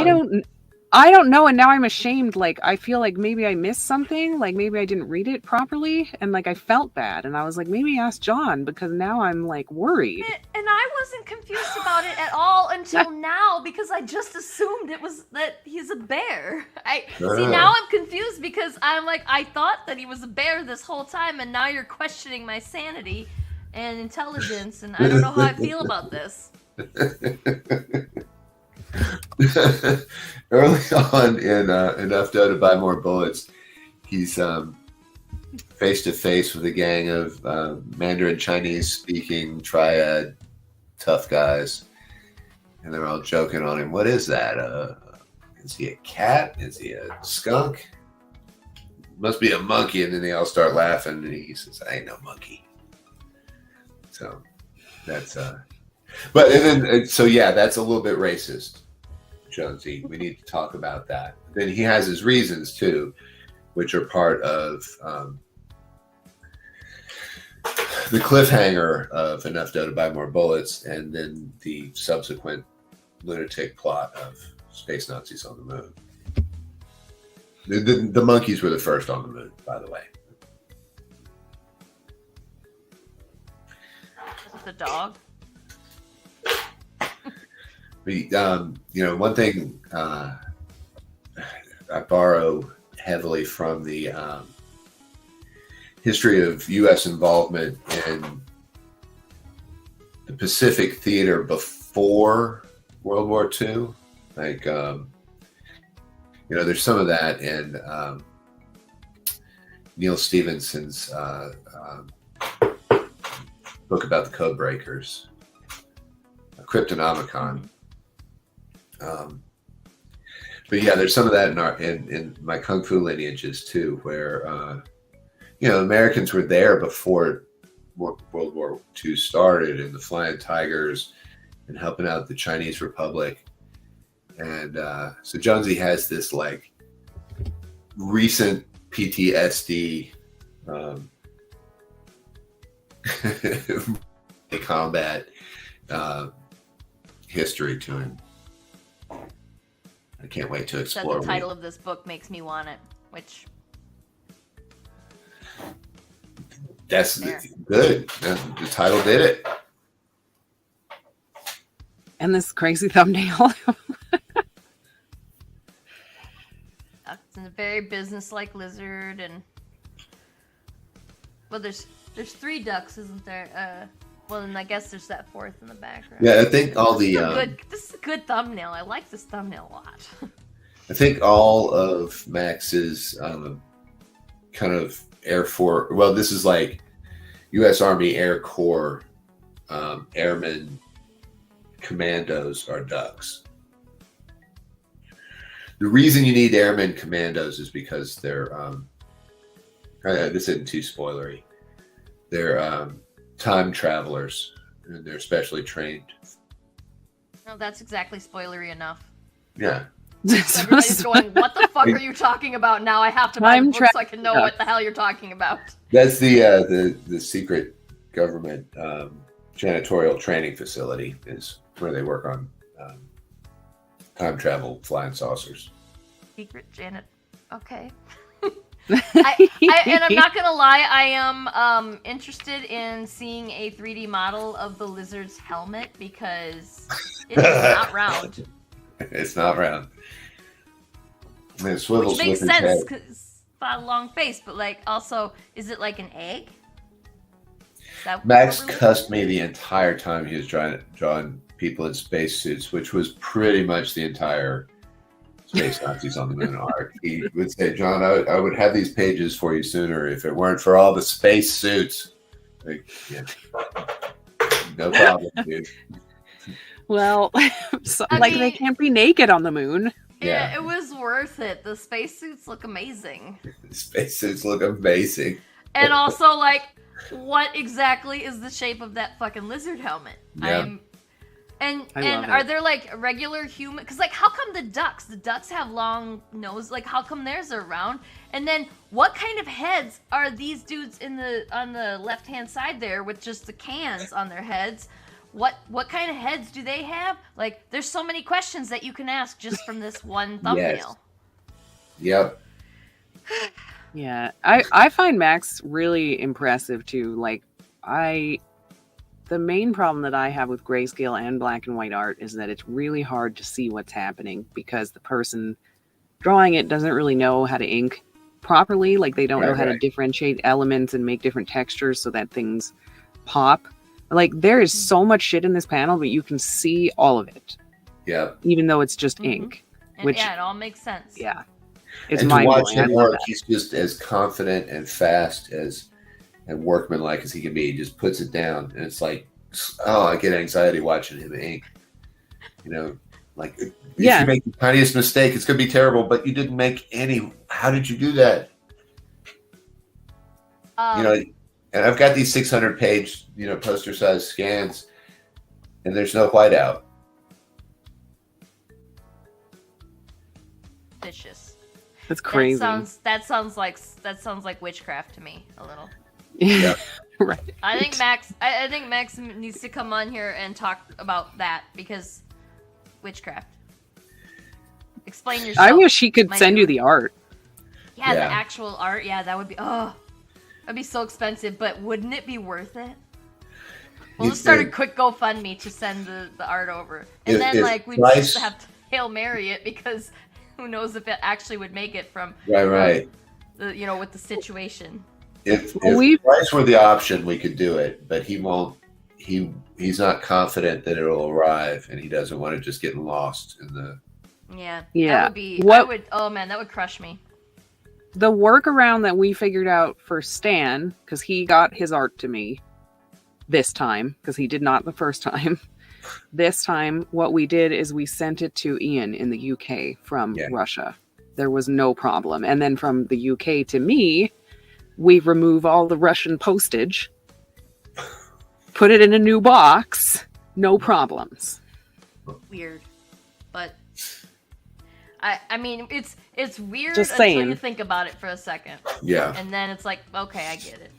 I don't know. And now I'm ashamed. Like, I feel like maybe I missed something. Like maybe I didn't read it properly. And like, I felt bad. And I was like, maybe ask John, because now I'm like worried. And I wasn't confused about it at all until now, because I just assumed it was that he's a bear. See, now I'm confused because I'm like, I thought that he was a bear this whole time. And now you're questioning my sanity and intelligence. And I don't know how I feel about this. Early on in Enough Dough to Buy More Bullets, he's face to face with a gang of Mandarin Chinese speaking triad tough guys, and they're all joking on him. What is that? Is he a cat? Is he a skunk? Must be a monkey. And then they all start laughing, and he says, "I ain't no monkey." So that's that's a little bit racist, Jonesy. We need to talk about that. Then he has his reasons too, which are part of the cliffhanger of Enough Dough to Buy More Bullets, and then the subsequent lunatic plot of Space Nazis on the Moon. The monkeys were the first on the moon, by the way. The dog. One thing I borrow heavily from the history of U.S. involvement in the Pacific theater before World War II. Like, there's some of that in Neil Stephenson's book about the code breakers, Cryptonomicon. But yeah, there's some of that in my kung fu lineages too, where Americans were there before World War II started, and the Flying Tigers, and helping out the Chinese Republic. And so Jonesy has this like recent PTSD combat history to him. I can't wait to explore. The title of this book makes me want it, which that's good. The title did it. And this crazy thumbnail. It's a very business-like lizard, and there's 3 ducks, isn't there? And I guess there's that 4th in the background. Yeah, I think all this is a good thumbnail. I like this thumbnail a lot. I think all of Max's kind of Air Force. Well, this is like, U.S. Army Air Corps airmen commandos are ducks. The reason you need airmen commandos is because they're this isn't too spoilery. They're time travelers, and they're specially trained. No, that's exactly spoilery enough. Yeah. Everybody's going, what the fuck are you talking about? Now I have to buy the book so I can know what the hell you're talking about. That's the secret government janitorial training facility is where they work on time travel flying saucers. Secret Janet. Okay. And I'm not gonna lie, I am interested in seeing a 3D model of the lizard's helmet because it is not round. It's not round. It swivels. Which makes sense because it's got a long face, but like also, is it like an egg? Max cussed me the entire time he was drawing people in spacesuits, which was pretty much the entire Space Nazis on the Moon art. He would say, John, I would have these pages for you sooner if it weren't for all the space suits. Like, yeah. No problem, dude. Well, they can't be naked on the moon. Yeah, it was worth it. The spacesuits look amazing. The spacesuits look amazing. And also, like, what exactly is the shape of that fucking lizard helmet? Yeah. And are there like regular human? Because like, how come the ducks have long nose? Like, how come theirs are round? And then, what kind of heads are these dudes on the left hand side there with just the cans on their heads? What kind of heads do they have? Like, there's so many questions that you can ask just from this one thumbnail. Yes. Yep. Yeah, I find Max really impressive too. Like, the main problem that I have with grayscale and black and white art is that it's really hard to see what's happening because the person drawing it doesn't really know how to ink properly. Like, they don't know how to differentiate elements and make different textures so that things pop. Like, there is so much shit in this panel, but you can see all of it. Yeah. Even though it's just ink. And yeah, it all makes sense. Yeah. It's and to watch him work, he's just as confident and fast and workmanlike as he can be. He just puts it down, and it's like, oh, I get anxiety watching him ink. You know, like, if you make the tiniest mistake, it's going to be terrible, but you didn't make any. How did you do that? You know, and I've got these 600-page, poster-sized scans, and there's no whiteout. Vicious. That's crazy. That sounds like witchcraft to me a little. Yeah. Right. I think Max needs to come on here and talk about that because witchcraft. Explain yourself. I wish he could send you the art. Yeah, the actual art. Yeah, that would be that'd be so expensive, but wouldn't it be worth it? We'll just start a quick GoFundMe to send the art over. And then we just have to Hail Mary it because who knows if it actually would make it from right. With the situation. If price were the option, we could do it, but he won't. He's not confident that it'll arrive, and he doesn't want to just get lost in the. Yeah. Yeah. That would be. That would crush me. The workaround that we figured out for Stan, because he got his art to me this time, because he did not the first time. This time, what we did is we sent it to Ian in the UK from Russia. There was no problem. And then from the UK to me, we remove all the Russian postage, put it in a new box, no problems. Weird. But I mean, it's weird Just until saying. you think about it for a second. Yeah. And then it's like, okay, I get it.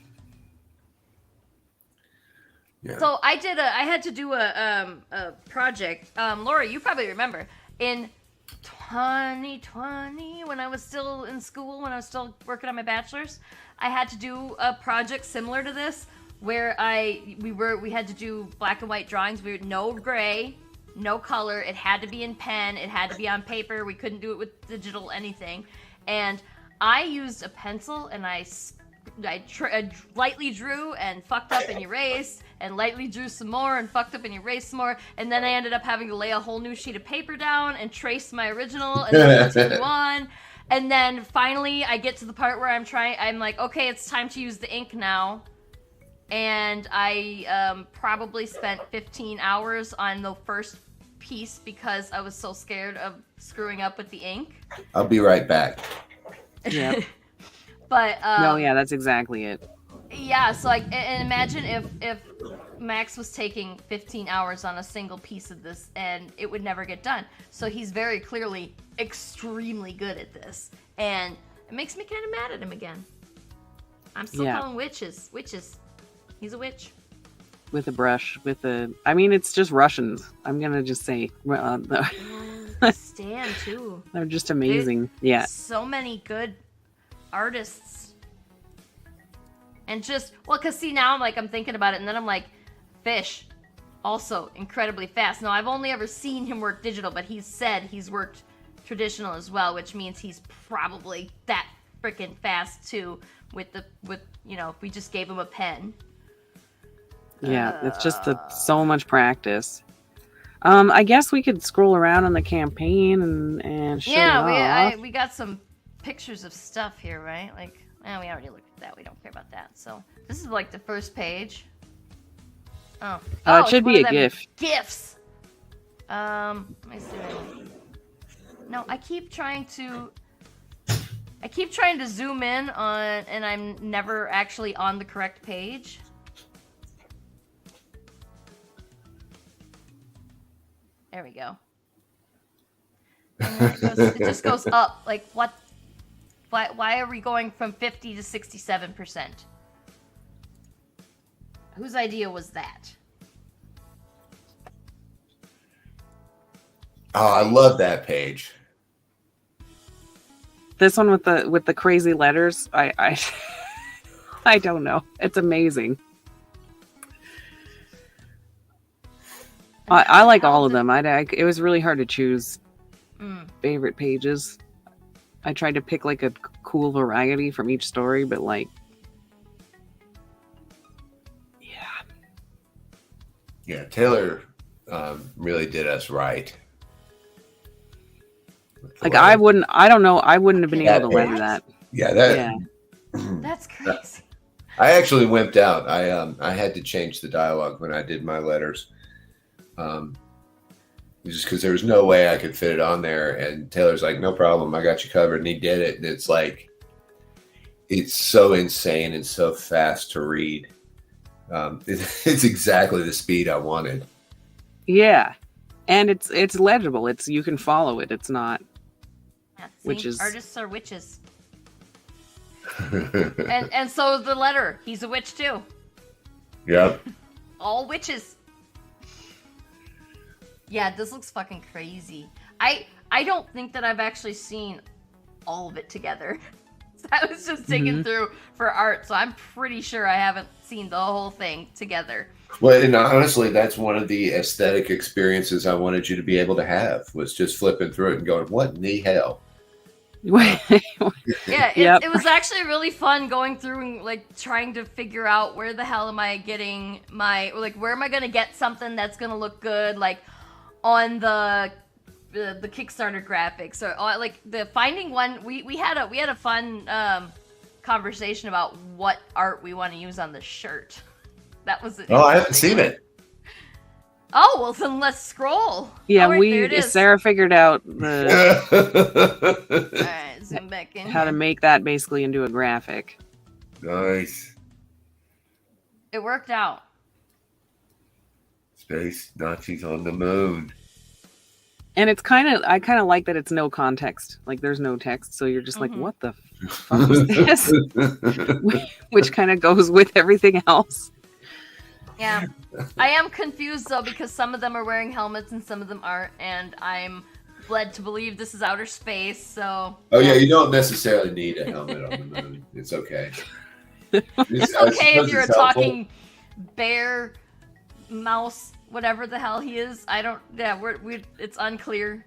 Yeah. So I had to do a project. Laura, you probably remember in 2020 when I was still in school, when I was still working on my bachelor's, I had to do a project similar to this where we had to do black and white drawings. We were no gray, no color. It had to be in pen. It had to be on paper. We couldn't do it with digital anything. And I used a pencil and I lightly drew and fucked up and erased, and lightly drew some more and fucked up and erased some more, and then I ended up having to lay a whole new sheet of paper down and trace my original and then continue on. And then finally I get to the part where I'm like, okay, it's time to use the ink now. and I probably spent 15 hours on the first piece because I was so scared of screwing up with the ink. I'll be right back. Yeah. But no, yeah, that's exactly it. Yeah, so like, and imagine if Max was taking 15 hours on a single piece of this, and it would never get done. So he's very clearly extremely good at this, and it makes me kind of mad at him again. I'm still calling witches. He's a witch. With a brush, I mean, it's just Russians. I'm gonna just say, Stan too. They're just amazing. Yeah. So many good artists. And just, well, because see, now I'm thinking about it, and then I'm like, Fish, also incredibly fast. Now, I've only ever seen him work digital, but he's said he's worked traditional as well, which means he's probably that freaking fast too. With if we just gave him a pen. Yeah, it's just so much practice. I guess we could scroll around on the campaign and show it off. we got some pictures of stuff here, right? Like, we already looked at that. We don't care about that. So this is like the first page. It should be a GIF. GIFs. Let me see. No, I keep trying to zoom in on, and I'm never actually on the correct page. There we go. And then it just goes up. Like, what? Why are we going from 50 to 67%? Whose idea was that? Oh, I love that page. This one with the crazy letters, I don't know. It's amazing. I like all of them. It was really hard to choose favorite pages. I tried to pick like a cool variety from each story, but yeah, Taylor really did us right. Like I wouldn't have been able to weather that. Yeah, that's crazy. I actually wimped out. I had to change the dialogue when I did my letters. Just because there was no way I could fit it on there, and Taylor's like, no problem, I got you covered, and he did it. And it's like, it's so insane and so fast to read. It's exactly the speed I wanted. Yeah, and it's legible. You can follow it. It's not witches. Artists are witches. and so the letter, he's a witch too. Yep. All witches. Yeah, this looks fucking crazy. I don't think that I've actually seen all of it together. So I was just digging through for art, so I'm pretty sure I haven't seen the whole thing together. Well, and honestly, that's one of the aesthetic experiences I wanted you to be able to have, was just flipping through it and going, what in the hell? Yeah, it was actually really fun going through and trying to figure out where the hell am I getting where am I going to get something that's going to look good, on the Kickstarter graphics, or the finding one. We had a fun conversation about what art we want to use on the shirt. That was it. Oh, I haven't seen it. Oh, well then let's scroll. Yeah, Sarah figured out the all right, zoom back in how to make that basically into a graphic. Nice. It worked out. Space Nazis on the moon. And I kind of like that it's no context. There's no text, so you're just like, what the fuck is this? Which kind of goes with everything else. Yeah. I am confused though, because some of them are wearing helmets and some of them aren't, and I'm led to believe this is outer space, so... Oh yeah, you don't necessarily need a helmet on the moon. It's okay. It's okay if you're a talking bear, mouse, whatever the hell he is. I don't... Yeah, it's unclear.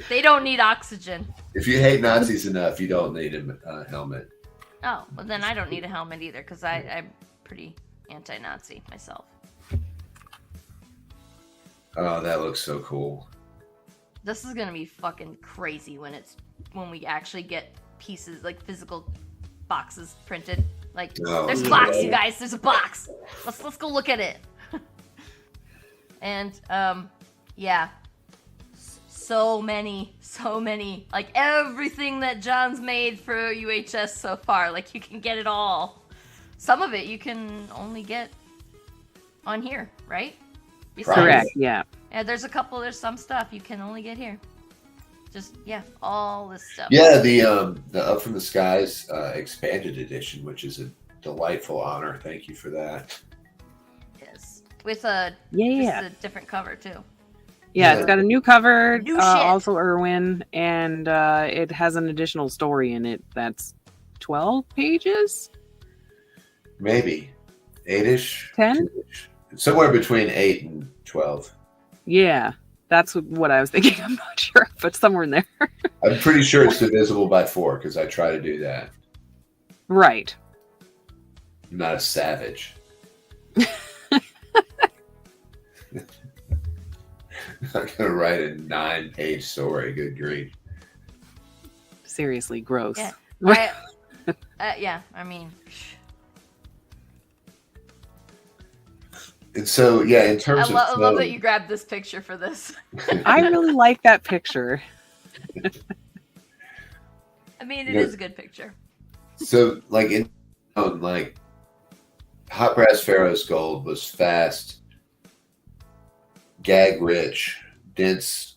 They don't need oxygen. If you hate Nazis enough, you don't need a helmet. Oh, well then I don't need a helmet either, because I'm pretty anti-Nazi myself. Oh, that looks so cool. This is gonna be fucking crazy when we actually get pieces, physical boxes printed. Like, Oh, there's a no. box, you guys. There's a box. Let's go look at it. And yeah, so many, like everything that John's made for UHS so far. Like, you can get it all. Some of it you can only get on here, right? Correct. Yeah. Yeah, there's some stuff you can only get here. Just, yeah, all this stuff. Yeah, the Up from the Skies expanded edition, which is a delightful honor. Thank you for that. Yes, with a just a different cover too. Yeah, it's got a new cover, New shit. also Irwin, and it has an additional story in it that's 12 pages? Maybe 8-ish? 10? 2-ish. Somewhere between 8 and 12. Yeah, that's what I was thinking. I'm not sure, but somewhere in there. I'm pretty sure it's divisible by 4 because I try to do that. Right. I'm not a savage. I'm not going to write a 9-page story. Good grief. Seriously, gross. Yeah. Yeah, I mean... And so, yeah, in terms I love that tone- you grabbed this picture for this. I really like that picture. I mean, it is a good picture. So, like, Hot Brass Pharaoh's Gold was fast, gag rich, dense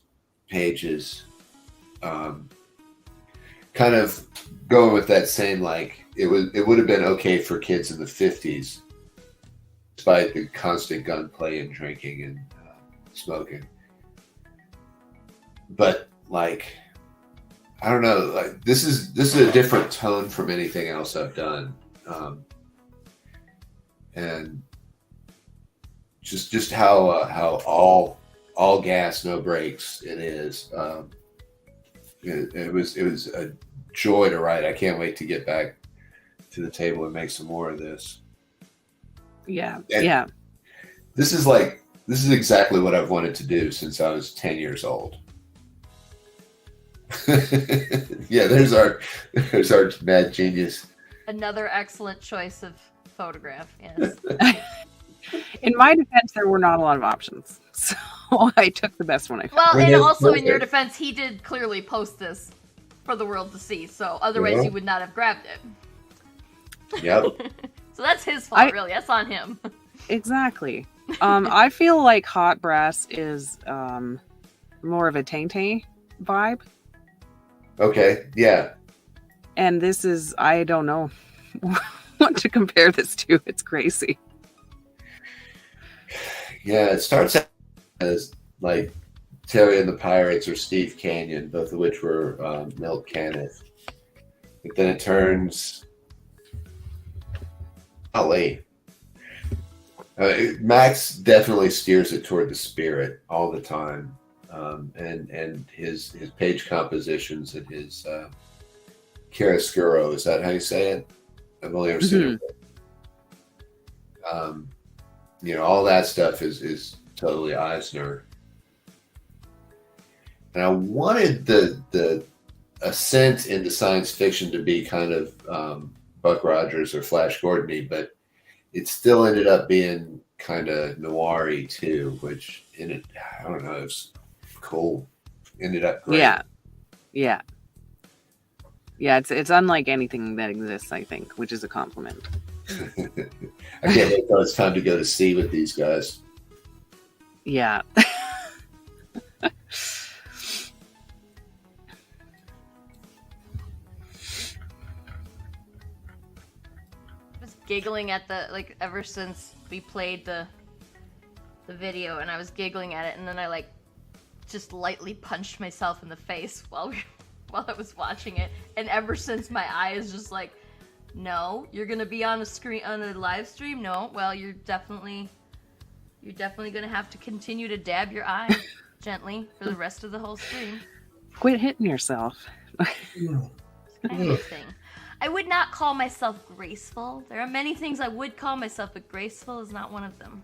pages, kind of going with that same, like, it would have been okay for kids in the 50s, despite the constant gunplay and drinking and smoking. But, like, I don't know, like, this is a different tone from anything else I've done. And just how all gas, no brakes it is. It was a joy to write. I can't wait to get back to the table and make some more of this. Yeah. And yeah. This is exactly what I've wanted to do since I was 10 years old. Yeah, there's our mad genius. Another excellent choice of photograph, yes. In my defense, there were not a lot of options, so I took the best one I found. Well, and Yeah, also in your perfect. defense, he did clearly post this for the world to see, so otherwise Yeah. you would not have grabbed it. Yep. So that's his fault, really. That's on him. Exactly. I feel like Hot Brass is more of a Tainté vibe, Okay. Yeah. and this is, I don't know what to compare this to. It's crazy. Yeah. It starts out as like Terry and the Pirates or Steve Canyon, both of which were Milt Caniff. But then it turns. Golly. Max definitely steers it toward the spirit all the time, and his page compositions and his chiaroscuro, is that how you say it? I've only ever seen it. All that stuff is totally Eisner. And I wanted the ascent into science fiction to be kind of Buck Rogers or Flash Gordon-y, but it still ended up being kind of noir-y too, which I don't know, it was cool. Ended up great. Yeah. It's unlike anything that exists, I think, which is a compliment. I can't wait till it's time to go to sea with these guys. Yeah. Giggling at ever since we played the video, and I was giggling at it, and then I just lightly punched myself in the face while I was watching it, and ever since my eye is just like, no, you're gonna be on a live stream. No, well, you're definitely gonna have to continue to dab your eye gently for the rest of the whole stream. Quit hitting yourself. It's kind of a thing. I would not call myself graceful. There are many things I would call myself, but graceful is not one of them.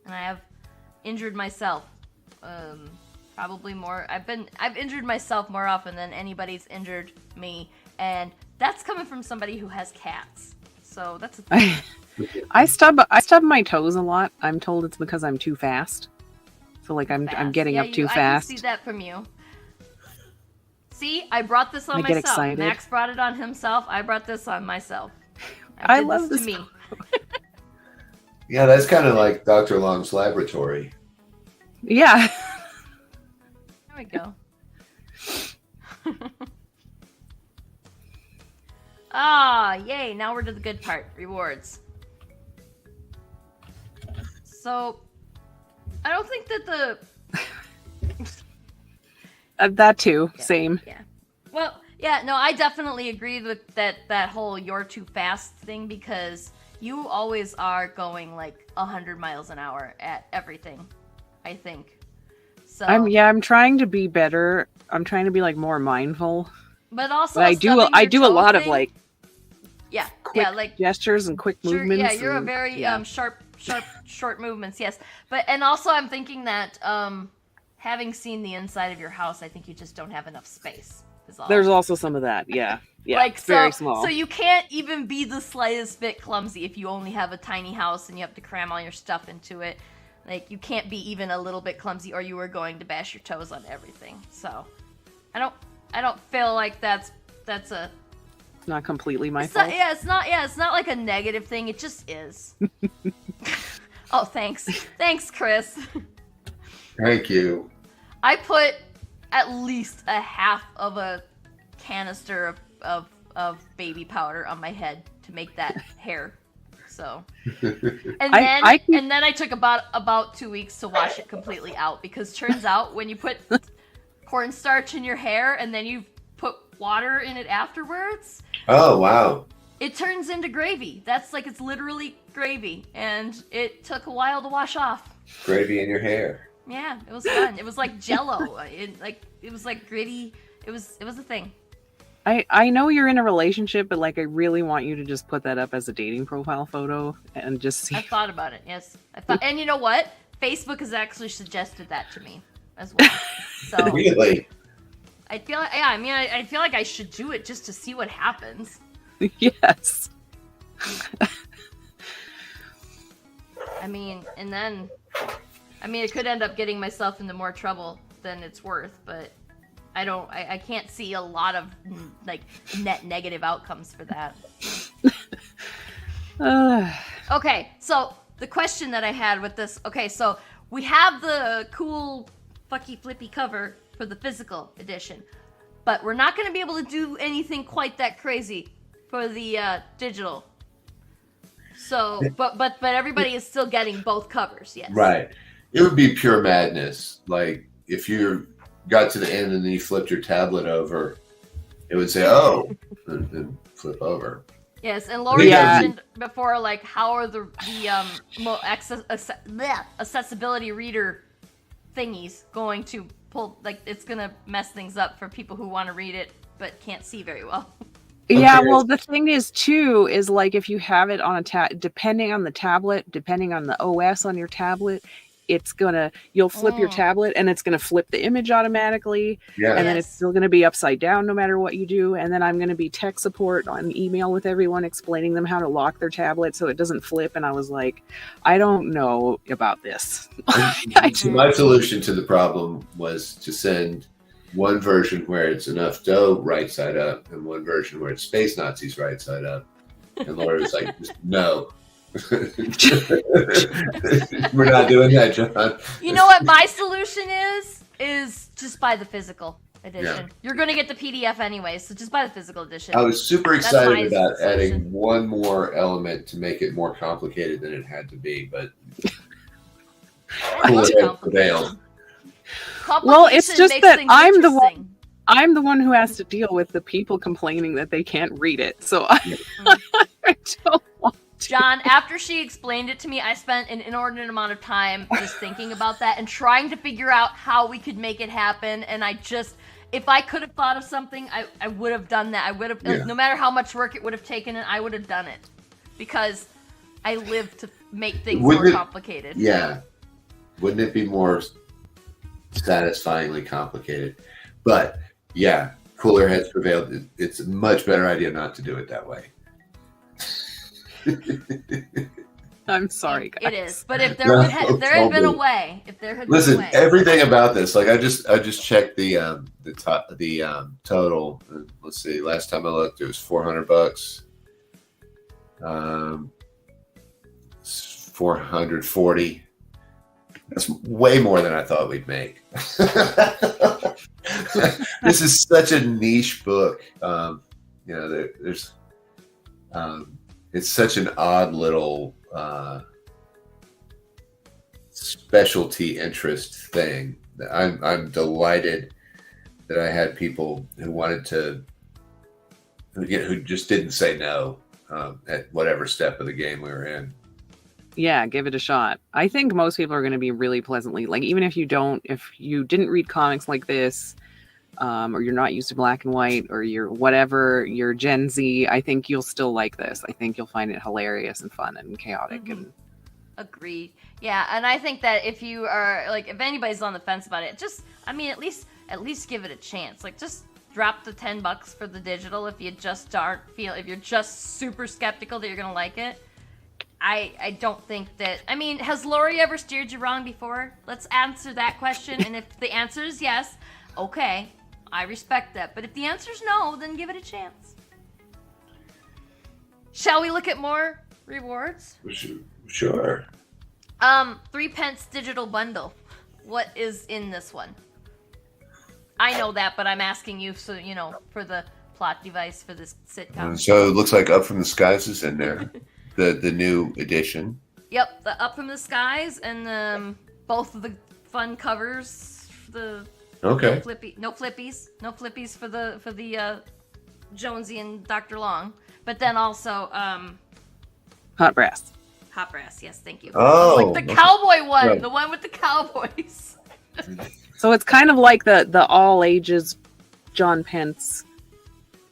And I have injured myself. Probably more. I've injured myself more often than anybody's injured me. And that's coming from somebody who has cats. So that's a thing. I stub my toes a lot. I'm told it's because I'm too fast. So like I'm getting up too fast. I can see that from you. See, I brought this on I get myself. excited. Max brought it on himself. I brought this on myself. I love this to me. Yeah, that's kind of like Dr. Long's laboratory. Yeah. There we go. Yay. Now we're to the good part. Rewards. So, I don't think that the... That too. Yeah, same. Yeah. Well, yeah, no, I definitely agree with that whole you're too fast thing, because you always are going like 100 miles an hour at everything, I think. So I'm trying to be better. I'm trying to be like more mindful. But also I do a lot of like quick like gestures and quick movements. Yeah, you're a very sharp short movements, yes. And also I'm thinking that having seen the inside of your house, I think you just don't have enough space. There's also some of that, yeah. Like, it's very small. So you can't even be the slightest bit clumsy if you only have a tiny house and you have to cram all your stuff into it. Like, you can't be even a little bit clumsy, or you are going to bash your toes on everything. So, I don't feel like that's a... It's not completely my fault. It's not like a negative thing. It just is. Oh, thanks. Thanks, Chris. Thank you. I put at least a half of a canister of baby powder on my head to make that hair. So, and then I took about 2 weeks to wash it completely out, because turns out when you put cornstarch in your hair and then you put water in it afterwards. Oh, wow. It turns into gravy. It's literally gravy, and it took a while to wash off. Gravy in your hair. Yeah, it was fun. It was like Jell-O. It was like gritty. It was a thing. I know you're in a relationship, but like I really want you to just put that up as a dating profile photo and just see. I thought about it. Yes, and you know what? Facebook has actually suggested that to me as well. So really, I feel like, I feel like I should do it just to see what happens. Yes. It could end up getting myself into more trouble than it's worth, but I can't see a lot of like net negative outcomes for that. Okay, so the question that I had with this, so we have the cool fucky flippy cover for the physical edition, but we're not going to be able to do anything quite that crazy for the digital. So, but everybody is still getting both covers, yes. Right. It would be pure madness. Like if you got to the end and then you flipped your tablet over, it would say, "Oh," and flip over. Yes, and Lori mentioned before, like, how are the accessibility reader thingies going to pull? Like, it's gonna mess things up for people who want to read it but can't see very well. Yeah, well, the thing is too is like if you have it on depending on the tablet, depending on the OS on your tablet, you'll flip your tablet and it's gonna flip the image automatically. Yeah. And then it's still gonna be upside down no matter what you do. And then I'm gonna be tech support on email with everyone explaining them how to lock their tablet so it doesn't flip. And I was like, I don't know about this. My solution to the problem was to send one version where it's enough dough right side up and one version where it's Space Nazis right side up. And Laura was like, no. We're not doing that, John. You know what my solution is just buy the physical edition. Yeah. You're going to get the PDF anyway, so just buy the physical edition. I was super excited about adding one more element to make it more complicated than it had to be, but prevailed. Well, it's just that I'm the one who has to deal with the people complaining that they can't read it. So I don't want to. John, after she explained it to me, I spent an inordinate amount of time just thinking about that and trying to figure out how we could make it happen. And if I could have thought of something, I would have done that. I would have, no matter how much work it would have taken, and I would have done it because I live to make things more complicated. Yeah. Wouldn't it be more satisfyingly complicated? But yeah, cooler heads prevailed. It's a much better idea not to do it that way. I'm sorry, guys. It is, but if there had been a way, Listen, everything about this, like I just checked the total. Let's see. Last time I looked, it was $400. 440. That's way more than I thought we'd make. This is such a niche book. There's it's such an odd little specialty interest thing. I'm delighted that I had people who wanted to, who just didn't say no at whatever step of the game we were in. Yeah, give it a shot. I think most people are going to be really pleasantly, like, even if you didn't read comics like this, or you're not used to black and white, or you're Gen Z, I think you'll still like this. I think you'll find it hilarious and fun and chaotic. Mm-hmm. And agreed. Yeah, and I think that if you are, like, if anybody's on the fence about it, at least give it a chance. Like, just drop the $10 for the digital if you just if you're just super skeptical that you're gonna like it. I don't think that, has Lori ever steered you wrong before? Let's answer that question, and if the answer is yes, okay, I respect that. But if the answer is no, then give it a chance. Shall we look at more rewards? Sure. 3p digital bundle. What is in this one? I know that, but I'm asking you so for the plot device for this sitcom. So it looks like Up from the Skies is in there. The new edition. Yep, the Up from the Skies and both of the fun covers. No flippies for the Jonesy and Dr. Long, but then also Hot Brass. Hot Brass, yes, thank you. Oh, like the cowboy one, right. The one with the cowboys. So it's kind of like the all ages John Pence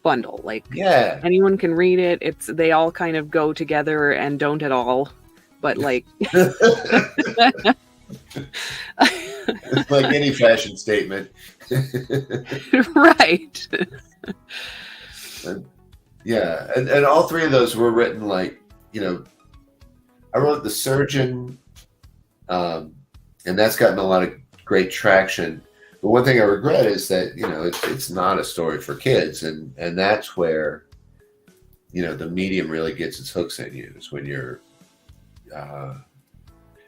bundle. Like, yeah, anyone can read it. They all kind of go together and don't at all. But like, like any fashion statement, right? Yeah, and all three of those were written like, I wrote The Surgeon, and that's gotten a lot of great traction. But one thing I regret is that, it's not a story for kids. And that's where, the medium really gets its hooks in you, is when you're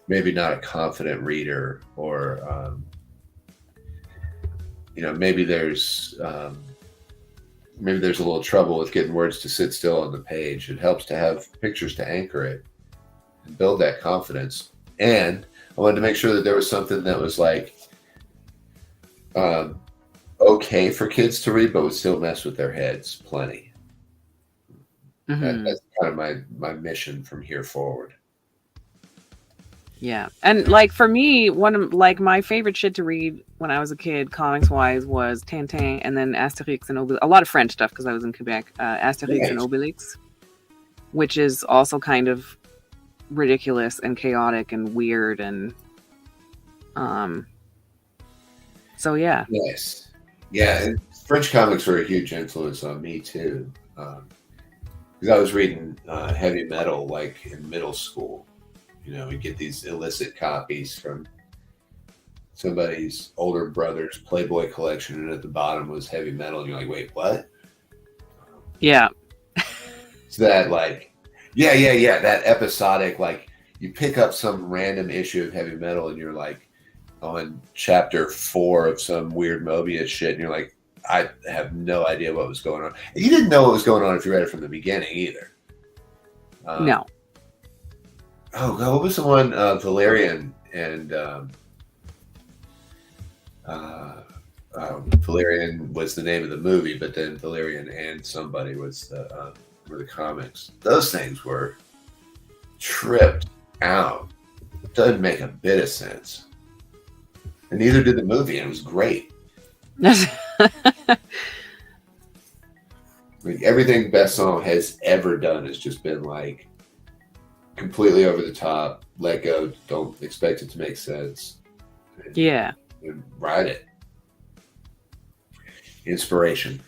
maybe not a confident reader, or, maybe there's a little trouble with getting words to sit still on the page. It helps to have pictures to anchor it and build that confidence. And I wanted to make sure that there was something that was like, okay for kids to read, but would still mess with their heads plenty. Mm-hmm. That's kind of my mission from here forward. Yeah, and like for me, one of my favorite shit to read when I was a kid, comics wise, was Tintin, and then Asterix and Obelix. A lot of French stuff because I was in Quebec. Asterix and Obelix, which is also kind of ridiculous and chaotic and weird and so yeah. Yes. Yeah, and French comics were a huge influence on me too. Because I was reading heavy metal like in middle school. We get these illicit copies from somebody's older brother's Playboy collection, and at the bottom was heavy metal, and you're like, wait, what? Yeah. So that that episodic, like, you pick up some random issue of heavy metal and you're like on chapter 4 of some weird Mobius shit, and you're like, I have no idea what was going on. And you didn't know what was going on if you read it from the beginning either. No. Oh God, what was the one? Valerian and Valerian was the name of the movie, but then Valerian and somebody was were the comics. Those things were tripped out. Doesn't make a bit of sense. And neither did the movie, and it was great. Like, everything Besson has ever done has just been like completely over the top. Let go. Don't expect it to make sense. Yeah. And ride it. Inspiration.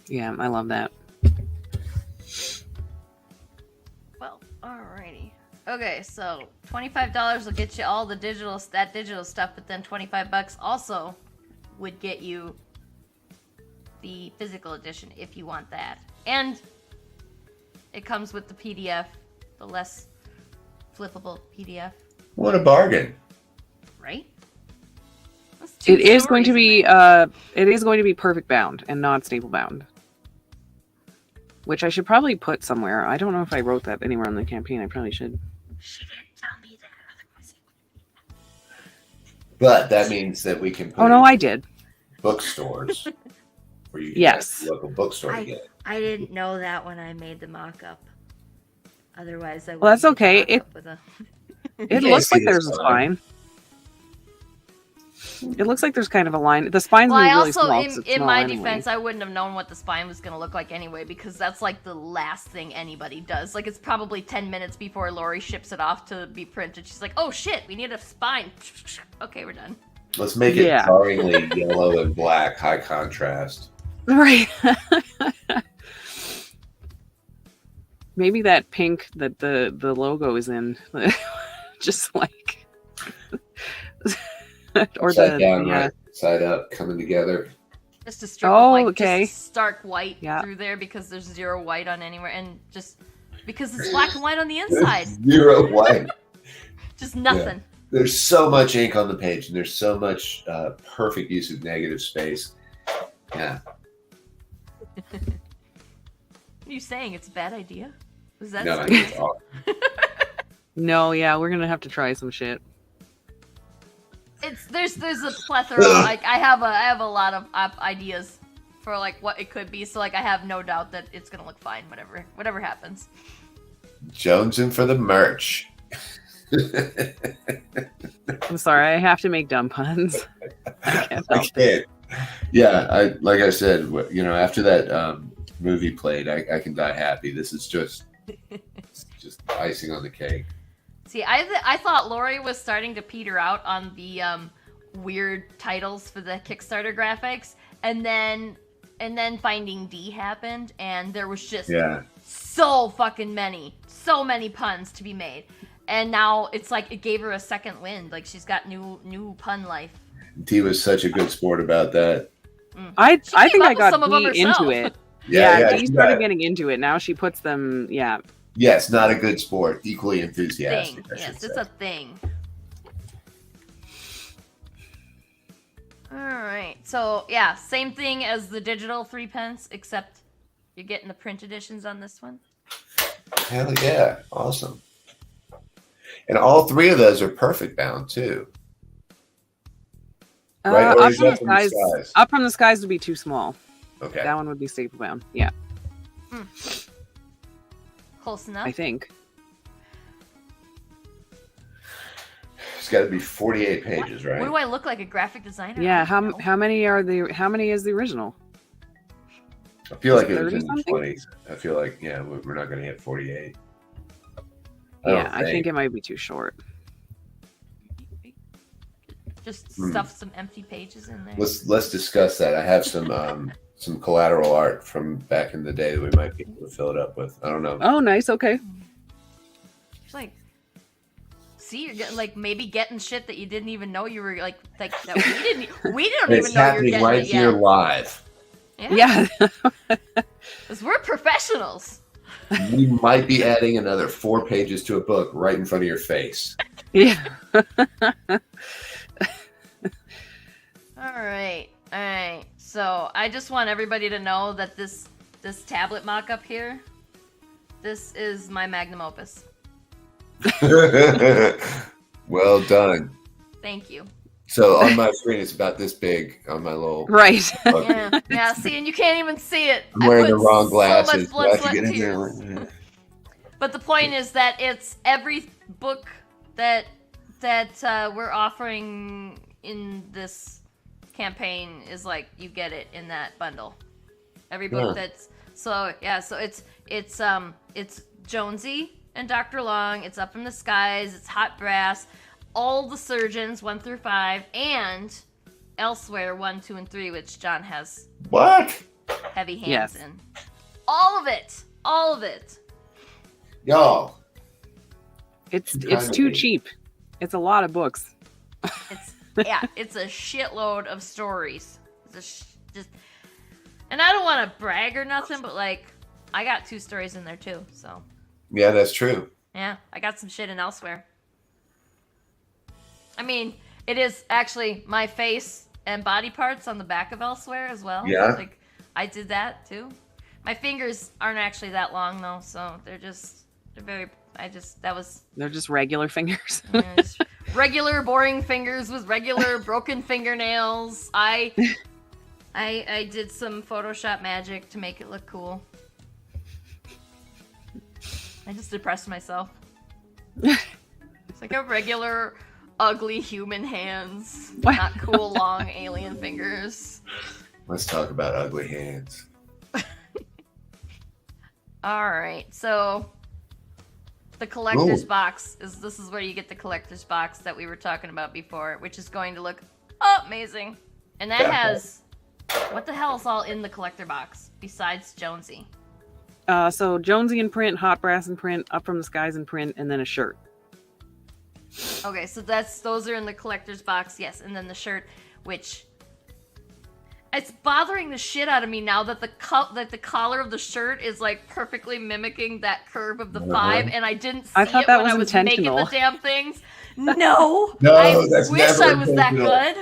Yeah, I love that. Well, alrighty. Okay, so $25 will get you all the digital stuff, but then $25 also would get you the physical edition if you want that. And it comes with the PDF, the less flippable PDF. What a bargain. Right? It is going to be perfect bound and not staple bound. Which I should probably put somewhere. I don't know if I wrote that anywhere on the campaign. I probably should. She didn't tell me that, otherwise. But that means that we can put Oh no, I did. bookstores where you can Yes. get a local bookstore to get it. I didn't know that when I made the mock-up. Otherwise, I would. Well, that's okay. It Yeah, looks see like there's a this spine. It looks like there's kind of a line. The spine's Well, gonna I be really also, small. 'cause it's in small my anyway. defense, I wouldn't have known what the spine was going to look like anyway, because that's like the last thing anybody does. Like, it's probably 10 minutes before Lori ships it off to be printed. She's like, oh shit, we need a spine. Okay, we're done. Let's make it Yeah. jarringly yellow and black, high contrast. Right. Maybe that pink that the logo is in, just like, or Upside down, yeah. right? Side up, coming together. Just a strip of like okay. just stark white Yeah. through there because there's zero white on anywhere, and just because it's black and white on the inside. Zero white. Just nothing. There's so much ink on the page, and there's so much perfect use of negative space. Yeah. What are you saying? It's a bad idea? Is that No, I think it's awesome. No, yeah, we're gonna have to try some shit. There's a plethora. Like I have a lot of ideas for like what it could be. So like I have no doubt that it's gonna look fine. Whatever happens. Jonesing for the merch. I'm sorry, I have to make dumb puns. I can't I help it. can't. Yeah, like I said, after that movie played, I can die happy. This is just icing on the cake. See, I thought Lori was starting to peter out on the weird titles for the Kickstarter graphics, and then Finding D happened, and there was just so many puns to be made, and now it's like it gave her a second wind. Like she's got new pun life. T was such a good sport about that. I think I got some of them Dee herself. into it. Yeah, Dee started getting into it. Now she puts them. Yeah. Yes, not a good sport. Equally enthusiastic. Thing. Yes, it's a thing. All right. So yeah, same thing as the digital 3 pence, except you're getting the print editions on this one. Hell yeah, awesome. And all three of those are perfect bound too. Right? Or Up is from that the from the skies. skies? Up from the skies would be too small. Okay. That one would be staple bound. Yeah, Close enough. I think. It's got to be 48 pages, right? What do I look like, a graphic designer? Yeah. I don't know. How many is the original? I feel like Is it was 30 in the something? 20s. I feel like, we're not going to hit 48. I think it might be too short. Just stuff some empty pages in there. Let's discuss that. I have some collateral art from back in the day that we might be able to fill it up with. I don't know. Oh, nice. Okay. It's like, see, you're getting, like maybe getting shit that you didn't even know you were like that we don't It's even know you're happening getting right it here yet. live. Yeah. 'Cause we're professionals. We might be adding another 4 pages to a book right in front of your face. Yeah. All right. So I just want everybody to know that this tablet mock-up here, this is my magnum opus. Well done. Thank you. So on my screen, it's about this big on my little. Right. book. Yeah. See, and you can't even see it. I'm wearing I the put wrong so glasses. much blood, How'd sweat, you and get in tears. there? But the point is that it's every book that we're offering in this campaign is like you get it in that bundle. Every book that's so it's Jonesy and Dr. Long, it's Up in the Skies, it's Hot Brass, all the surgeons 1 through 5, and Elsewhere 1, 2, and 3, which John has What? heavy hands in. All of it. All of it. Y'all. It's too cheap. It's a lot of books. It's a shitload of stories. And I don't want to brag or nothing, but like, I got 2 stories in there too, so. Yeah, that's true. Yeah, I got some shit in Elsewhere. I mean, it is actually my face and body parts on the back of Elsewhere as well. Yeah. Like, I did that too. My fingers aren't actually that long though, so they're just regular fingers. Just regular boring fingers with regular broken fingernails. I did some Photoshop magic to make it look cool. I just depressed myself. It's like a regular, ugly human hands. Not cool, long alien fingers. Let's talk about ugly hands. Alright, so the collector's box this is where you get the collector's box that we were talking about before, which is going to look amazing. And that has what the hell is all in the collector box besides Jonesy? So Jonesy in print, Hot Brass in print, Up from the Skies in print, and then a shirt. Okay, so those are in the collector's box, yes, and then the shirt, which it's bothering the shit out of me now that the collar of the shirt is like perfectly mimicking that curve of the 5, and I didn't see it when I was making the damn things. No, I wish I was that good.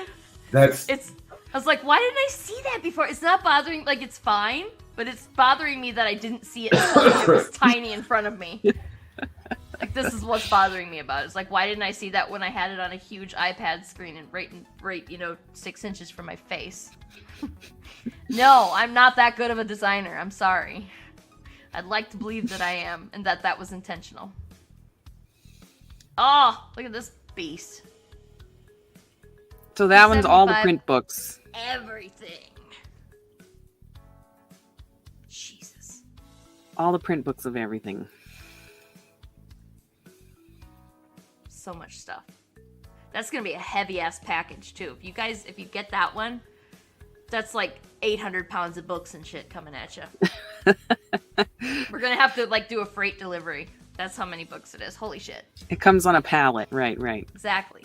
I was like, why didn't I see that before? It's not bothering, like, it's fine, but it's bothering me that I didn't see it until it was tiny in front of me. Like, this is what's bothering me about it. It's like, why didn't I see that when I had it on a huge iPad screen and right, 6 inches from my face? No, I'm not that good of a designer. I'm sorry. I'd like to believe that I am, and that was intentional. Oh, look at this beast. So that one's all the print books. Everything. Jesus. All the print books of everything. So much stuff. That's gonna be a heavy ass package too. If you get that one, that's like 800 pounds of books and shit coming at you. We're gonna have to like do a freight delivery. That's how many books it is. Holy shit. It comes on a pallet. Right. Exactly.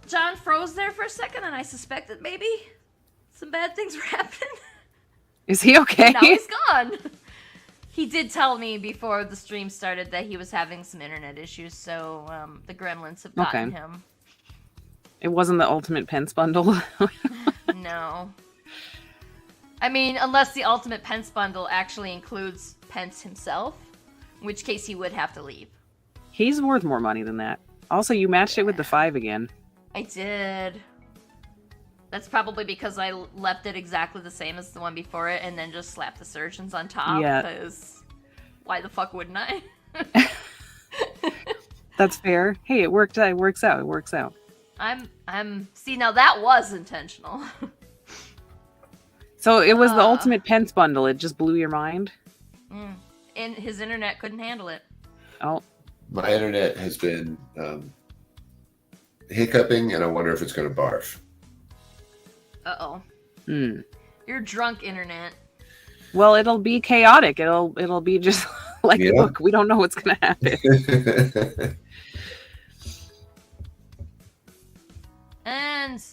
John froze there for a second, and I suspect that maybe some bad things were happening. Is he okay? Now he's gone. He did tell me before the stream started that he was having some internet issues, so the gremlins have gotten him. It wasn't the Ultimate Pence bundle? No. I mean, unless the Ultimate Pence bundle actually includes Pence himself, in which case he would have to leave. He's worth more money than that. Also, you matched it with the 5 again. I did. That's probably because I left it exactly the same as the one before it and then just slapped the surgeons on top. Yeah. Because why the fuck wouldn't I? That's fair. Hey, it worked out. It works out. See, now that was intentional. So it was the Ultimate Pence bundle. It just blew your mind? And his internet couldn't handle it. Oh. My internet has been hiccuping, and I wonder if it's going to barf. Uh-oh. Your drunk internet. Well, it'll be chaotic. It'll be just like a book. We don't know what's going to happen. And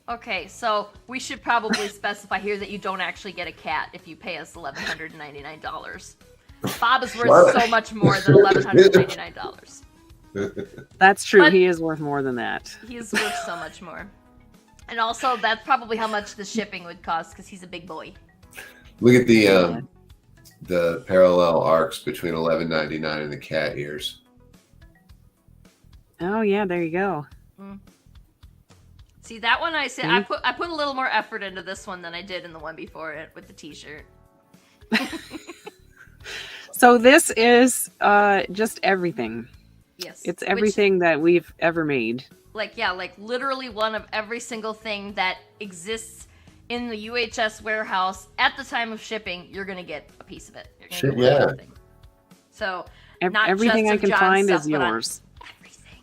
okay, so we should probably specify here that you don't actually get a cat if you pay us $1,199. Bob is worth so much more than $1,199. That's true. But he is worth more than that. He is worth so much more. And also, that's probably how much the shipping would cost because he's a big boy. Look at the parallel arcs between $11.99 and the cat ears. Oh yeah, there you go. See, that one I put a little more effort into this one than I did in the one before it with the t-shirt. So this is just everything. Yes. It's everything that we've ever made. Like literally one of every single thing that exists in the UHS warehouse at the time of shipping, you're going to get a piece of it. You're gonna get everything. So, not everything just I can John's find stuff, is yours. Everything.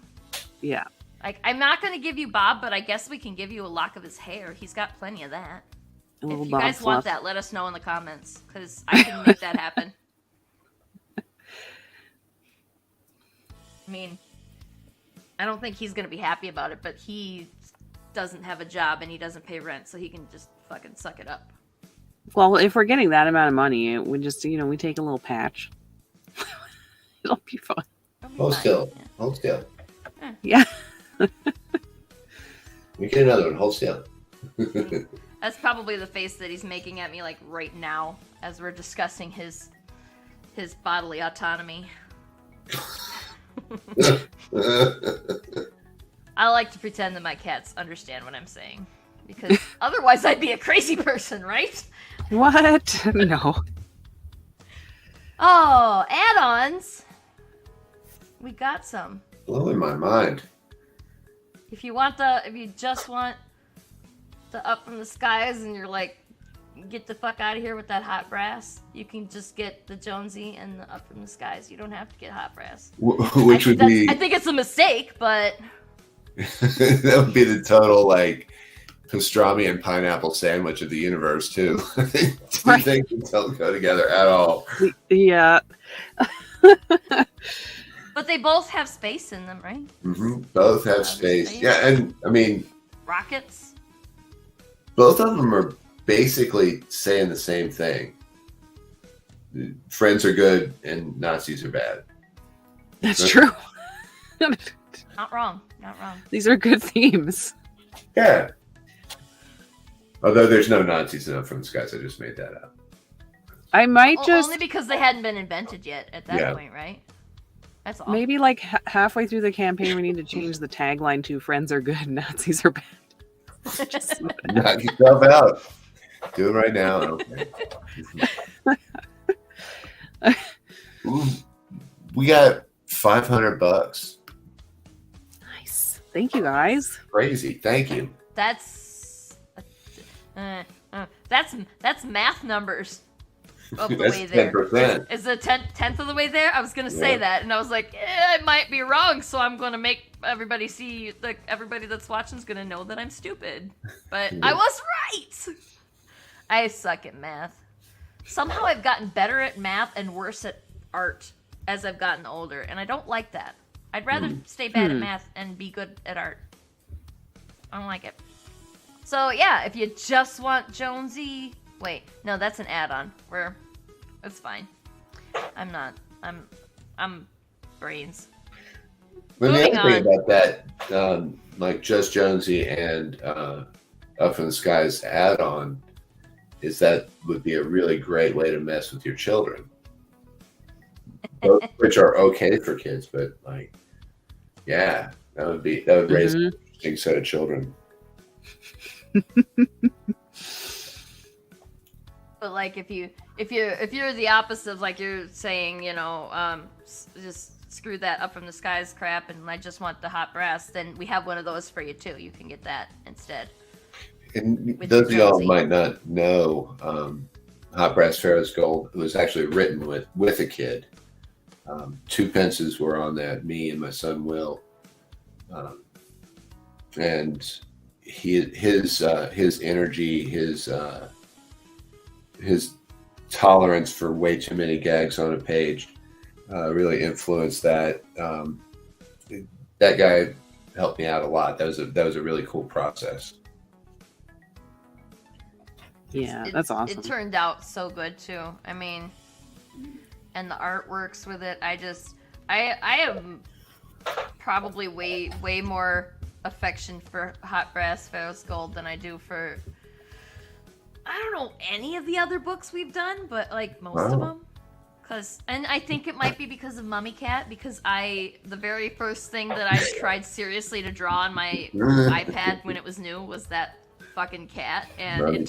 Yeah. Like, I'm not going to give you Bob, but I guess we can give you a lock of his hair. He's got plenty of that. A little if you Bob guys Fluff. want that, let us know in the comments, because I can make that happen. I mean, I don't think he's going to be happy about it, but he doesn't have a job and he doesn't pay rent, so he can just fucking suck it up. Well, if we're getting that amount of money, we just, we take a little patch. It'll be fun. Hold still. Yeah. Hold still. Yeah. We get another one. Hold still. That's probably the face that he's making at me like right now as we're discussing his bodily autonomy. I like to pretend that my cats understand what I'm saying, because otherwise I'd be a crazy person, right? What? No. Oh, add-ons. We got some. Blowing my mind. If you just want the Up from the Skies and you're like, get the fuck out of here with that hot brass, you can just get the Jonesy and the Up from the Skies. You don't have to get hot brass. Which would be... I think it's a mistake, but... that would be the total, like, pastrami and pineapple sandwich of the universe, too. Two things that don't go together at all. Yeah. But they both have space in them, right? Mm-hmm. Both have space. Yeah, and, I mean... Rockets? Both of them are basically saying the same thing. Friends are good and Nazis are bad. That's true. Not wrong. Not wrong. These are good themes. Yeah. Although there's no Nazis in Up from the Skies. I just made that up. I might just... Only because they hadn't been invented yet at that point, right? That's all. Maybe like halfway through the campaign we need to change the tagline to "Friends are good, Nazis are bad." Just... Knock yourself out. Do it right now. Okay. Ooh, we got $500. Nice. Thank you, guys. Crazy. Thank you. That's math numbers of the way there. 10%. Is it 10th of the way there? I was gonna say that, and I was like, I might be wrong, so I'm gonna make everybody see, like, everybody that's watching is gonna know that I'm stupid. But I was right. I suck at math. Somehow I've gotten better at math and worse at art as I've gotten older, and I don't like that. I'd rather stay bad at math and be good at art. I don't like it. So yeah, if you just want Jonesy... Wait, no, that's an add-on. It's fine. I'm brains. Well, the other thing about that, like Just Jonesy and Up from the Skies add-on, is that would be a really great way to mess with your children. Both which are okay for kids, but like, yeah, that would raise an interesting set of children. But like, if you're the opposite of, like, you're saying, just screw that Up from the Skies crap, and I just want the hot brass, then we have one of those for you too. You can get that instead. And those of y'all might not know, Hot Brass Pharaoh's Gold was actually written with a kid. 2 Pences were on that, me and my son Will, and his energy, his tolerance for way too many gags on a page really influenced that. That guy helped me out a lot. That was a really cool process. Yeah, that's awesome. It turned out so good too. I mean, and the artworks with it. I am probably way more affection for Hot Brass Pharaoh's Gold than I do for, I don't know, any of the other books we've done, but like most of them. And I think it might be because of Mummy Cat, because the very first thing that I tried seriously to draw on my iPad when it was new was that fucking cat, and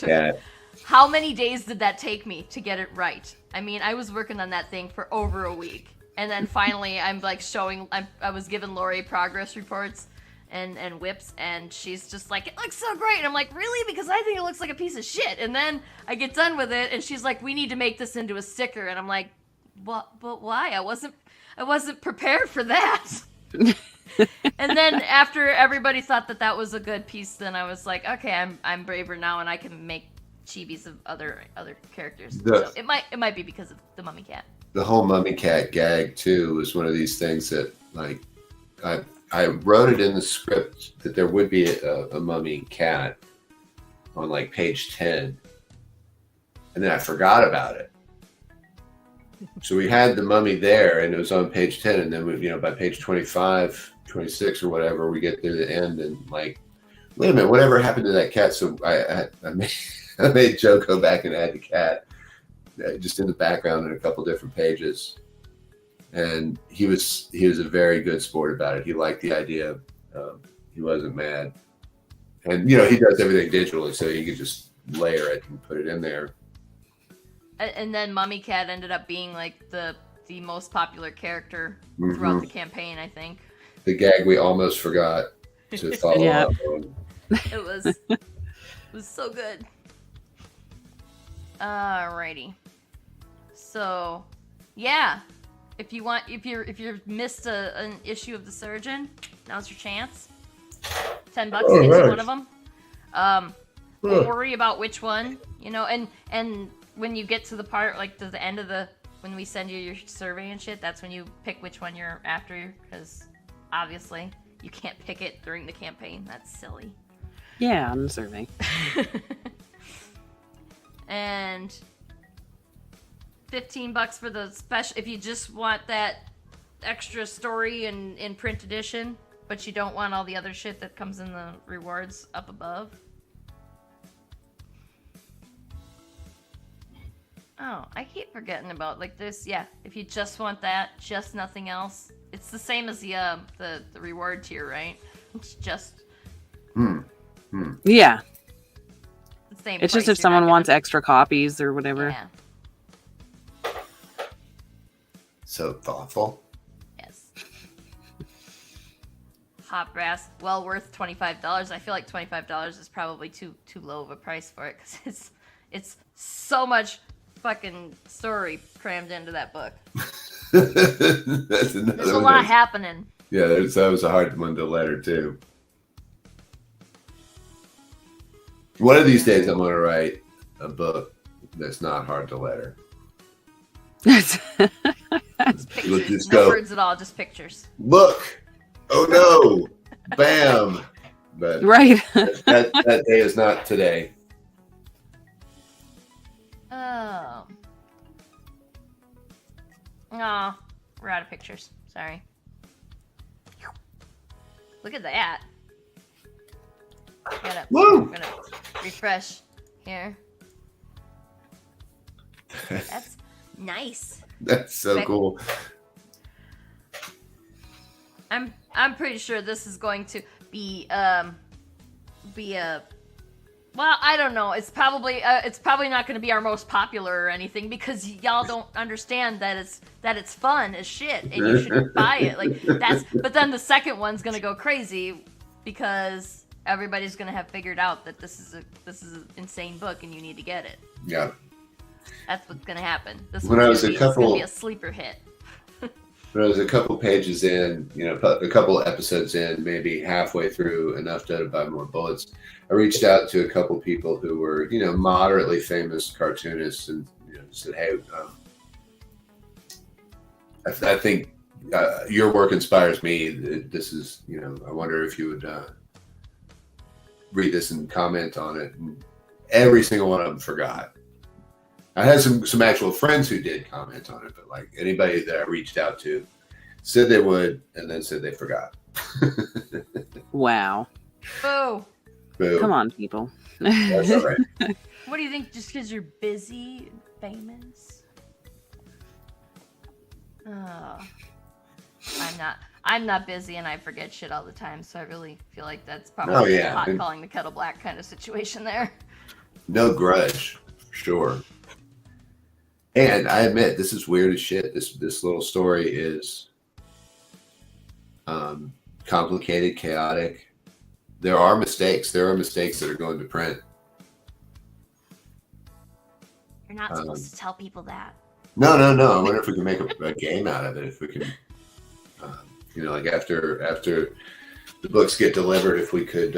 how many days did that take me to get it right? I mean, I was working on that thing for over a week, and then finally I'm like I was giving Lori progress reports and whips, and she's just like, it looks so great, and I'm like, really? Because I think it looks like a piece of shit. And then I get done with it, and she's like, we need to make this into a sticker, and I'm like, what? But why? I wasn't prepared for that. And then after everybody thought that was a good piece, then I was like, okay, I'm braver now, and I can make chibis of other characters. The- So it might be because of the mummy cat. The whole mummy cat gag too was one of these things that, like, I wrote it in the script that there would be a mummy cat on like page 10, and then I forgot about it. So we had the mummy there, and it was on page 10, and then we, by page 25, 26 or whatever, we get to the end, and like, wait a minute, whatever happened to that cat? So I made Joe go back and add the cat just in the background in a couple different pages. And he was a very good sport about it. He liked the idea. He wasn't mad. And, he does everything digitally, so you could just layer it and put it in there. And then Mummy Cat ended up being like the most popular character throughout the campaign, I think. The gag we almost forgot to follow up on. It was so good. Alrighty. So, yeah. If you've missed an issue of The Surgeon, now's your chance. $10 gets you one of them. Don't worry about which one, and when you get to the part, like to the end of when we send you your survey and shit, that's when you pick which one you're after, because obviously you can't pick it during the campaign. That's silly. Yeah, on the survey. And $15 for the special, if you just want that extra story in print edition, but you don't want all the other shit that comes in the rewards up above. Oh, I keep forgetting about like this. Yeah, if you just want that, just nothing else. It's the same as the reward tier, right? It's just Yeah. the same. It's just price. if someone wants extra copies or whatever. Yeah. So thoughtful. Yes. Hot brass, well worth $25. I feel like $25 is probably too low of a price for it, because it's so much fucking story crammed into that book. There's a lot happening. Yeah, that was a hard one to letter too. One of these days, I'm going to write a book that's not hard to letter. Pictures. We'll just No go, words at all, just pictures. look! Oh no! Bam! But Right. that day is not today. Oh. Aw, we're out of pictures. Sorry. Look at that. Woo! I'm gonna refresh here. That's nice. That's so cool. I'm pretty sure this is going to be a, well, I don't know. It's probably not going to be our most popular or anything, because y'all don't understand that it's fun as shit, and you should buy it. Like that's. But then the second one's going to go crazy, because everybody's going to have figured out that this is an insane book and you need to get it. Yeah. That's what's going to happen. This When one's I was going to be a sleeper hit. When I was a couple pages in, a couple episodes in, maybe halfway through, enough to buy more bullets, I reached out to a couple people who were, moderately famous cartoonists, and said, "Hey, I think your work inspires me. This is, I wonder if you would read this and comment on it." And every single one of them forgot. I had some actual friends who did comment on it, but like anybody that I reached out to said they would, and then said they forgot. Wow. Oh. Boom. Come on, people. That's all right. What do you think? Just because you're busy and famous? Oh. I'm not busy, and I forget shit all the time, so I really feel like that's probably a hot calling the kettle black kind of situation there. No grudge, for sure. And I admit, this is weird as shit. This little story is complicated, chaotic. There are mistakes. There are mistakes that are going to print. You're not supposed to tell people that. No. I wonder if we can make a game out of it. If we can, like after the books get delivered, if we could,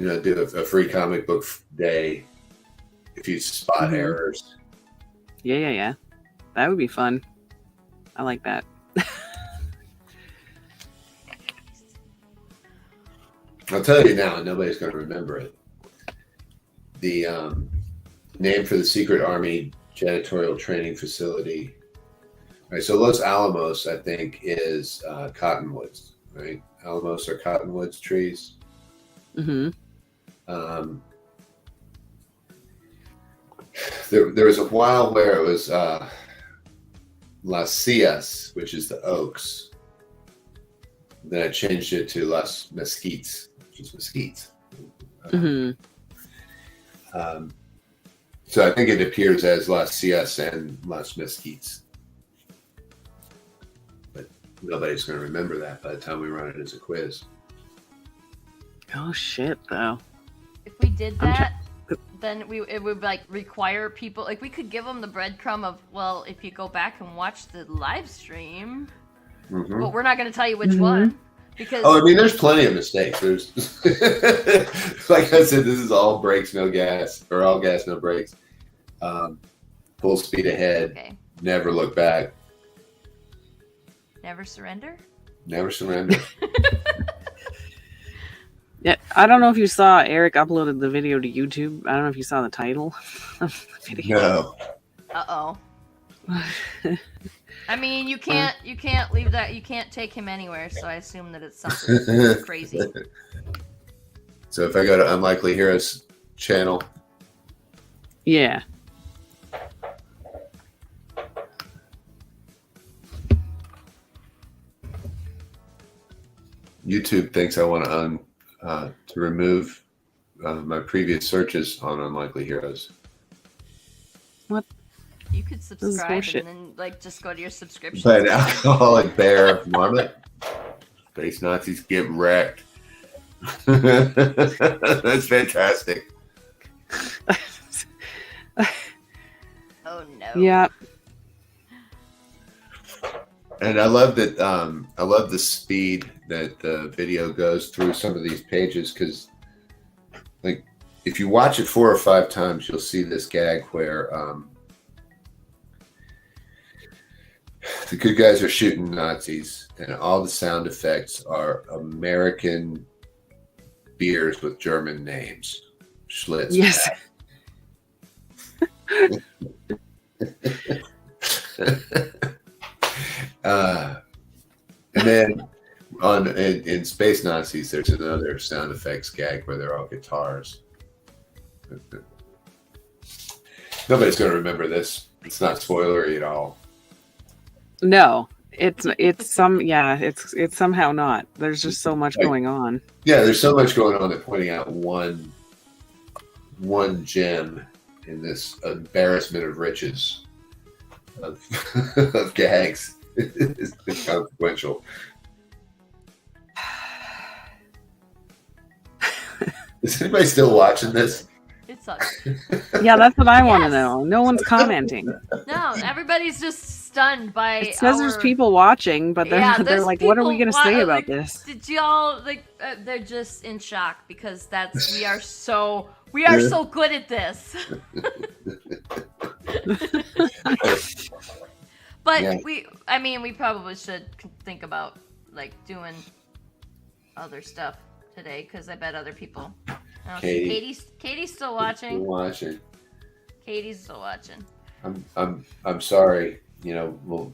do a free comic book day if you spot errors. Yeah. That would be fun. I like that. I'll tell you now, nobody's going to remember it. The name for the Secret Army Janitorial Training Facility. All right, so Los Alamos, I think, is cottonwoods, right? Alamos are cottonwoods trees. Mm-hmm. There was a while where it was Las Cias, which is the oaks. Then I changed it to Las Mesquites, which is mesquites. So I think it appears as Las Cias and Las Mesquites. But nobody's going to remember that by the time we run it as a quiz. Oh, shit, though. If we did that, then it would like require people, like we could give them the breadcrumb of, well, if you go back and watch the live stream, but we're not going to tell you which one. Because there's plenty of mistakes. There's, like I said, this is all brakes, no gas, or all gas, no brakes. Full speed ahead. Okay. Never look back. Never surrender? Never surrender. Yeah, I don't know if you saw Eric uploaded the video to YouTube. I don't know if you saw the title of the video. No. Uh-oh. I mean, you can't leave that. You can't take him anywhere, so I assume that it's something crazy. So if I go to Unlikely Heroes channel. Yeah. YouTube thinks I want to remove my previous searches on Unlikely Heroes. What? You could subscribe and then just go to your subscription. But an alcoholic bear marmot. Space Nazis get wrecked. That's fantastic. Oh no. Yeah. And I love that. I love the speed that the video goes through some of these pages, because, like, if you watch it 4 or 5 times, you'll see this gag where the good guys are shooting Nazis, and all the sound effects are American beers with German names. Schlitz. Yes. And then in Space Nazis, there's another sound effects gag where they're all guitars. Nobody's going to remember this. It's not spoilery at all. No, it's somehow not. There's just so much going on. Yeah, there's so much going on that pointing out one gem in this embarrassment of riches of gags is consequential. Is anybody still watching this? It sucks. Yeah, that's what I want to know. No one's commenting. No, everybody's just stunned by. It says there's people watching, but they're like, "What are we going to say about this?" Did y'all they're just in shock because we are so good at this. But yeah. we probably should think about doing other stuff today, because I bet other people. Katie's still watching. Katie's still watching. I'm sorry. We'll.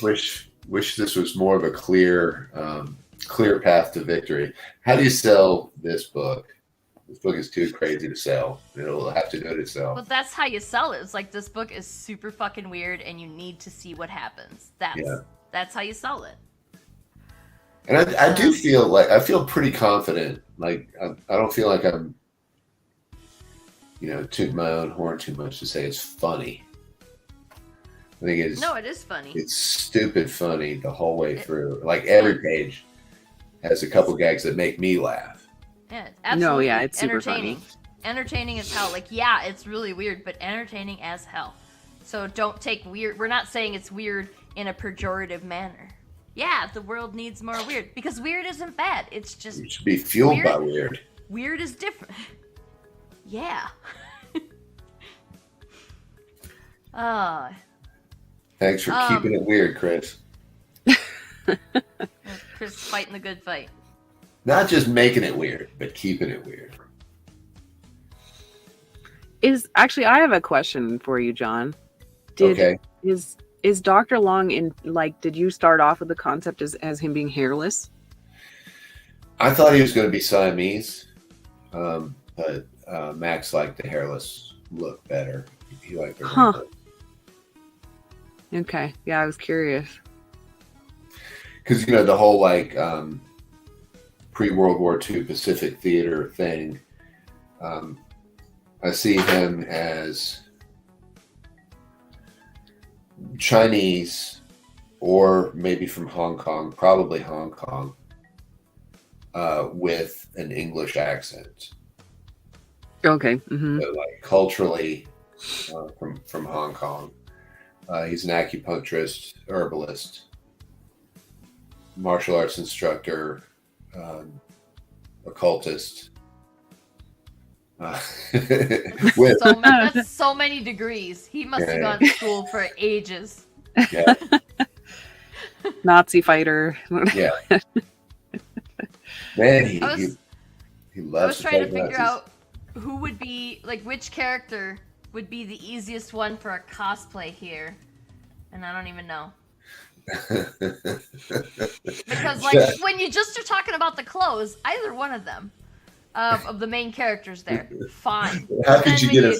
Wish this was more of a clear path to victory. How do you sell this book? This book is too crazy to sell. It'll have to go to sell. Well, that's how you sell it. It's like, this book is super fucking weird, and you need to see what happens. That's how you sell it. And I do feel I feel pretty confident. I don't feel like I'm, tooting my own horn too much to say it's funny. I think it is funny. It's stupid funny the whole way through. Every page has a couple gags that make me laugh. Yeah, absolutely. No, yeah, it's super entertaining. funny. Entertaining as hell. It's really weird, but entertaining as hell. So don't take weird. We're not saying it's weird in a pejorative manner. Yeah, the world needs more weird. Because weird isn't bad. It's just... You should be fueled by weird. Weird is different. Yeah. Thanks for keeping it weird, Chris. Chris fighting the good fight. Not just making it weird, but keeping it weird. Actually, I have a question for you, John. Is Dr. Long in, like, did you start off with the concept as him being hairless? I thought he was going to be Siamese, but Max liked the hairless look better. He liked the wrinkles. Okay, yeah, I was curious. Because, you know, the whole, like, pre-World War II Pacific Theater thing, I see him as Chinese or maybe from Hong Kong, probably Hong Kong, with an English accent. Okay. Mm-hmm. So, like, culturally from Hong Kong. He's an acupuncturist, herbalist, martial arts instructor, occultist. That's so many degrees. He must have gone to school for ages. Yeah. Nazi fighter. Yeah. Man, he loves I was trying to figure Nazis. out who would be, like, which character would be the easiest one for a cosplay here. And I don't even know. Because, like, when you just are talking about the clothes, either one of them, of the main characters there, fine. How could you get a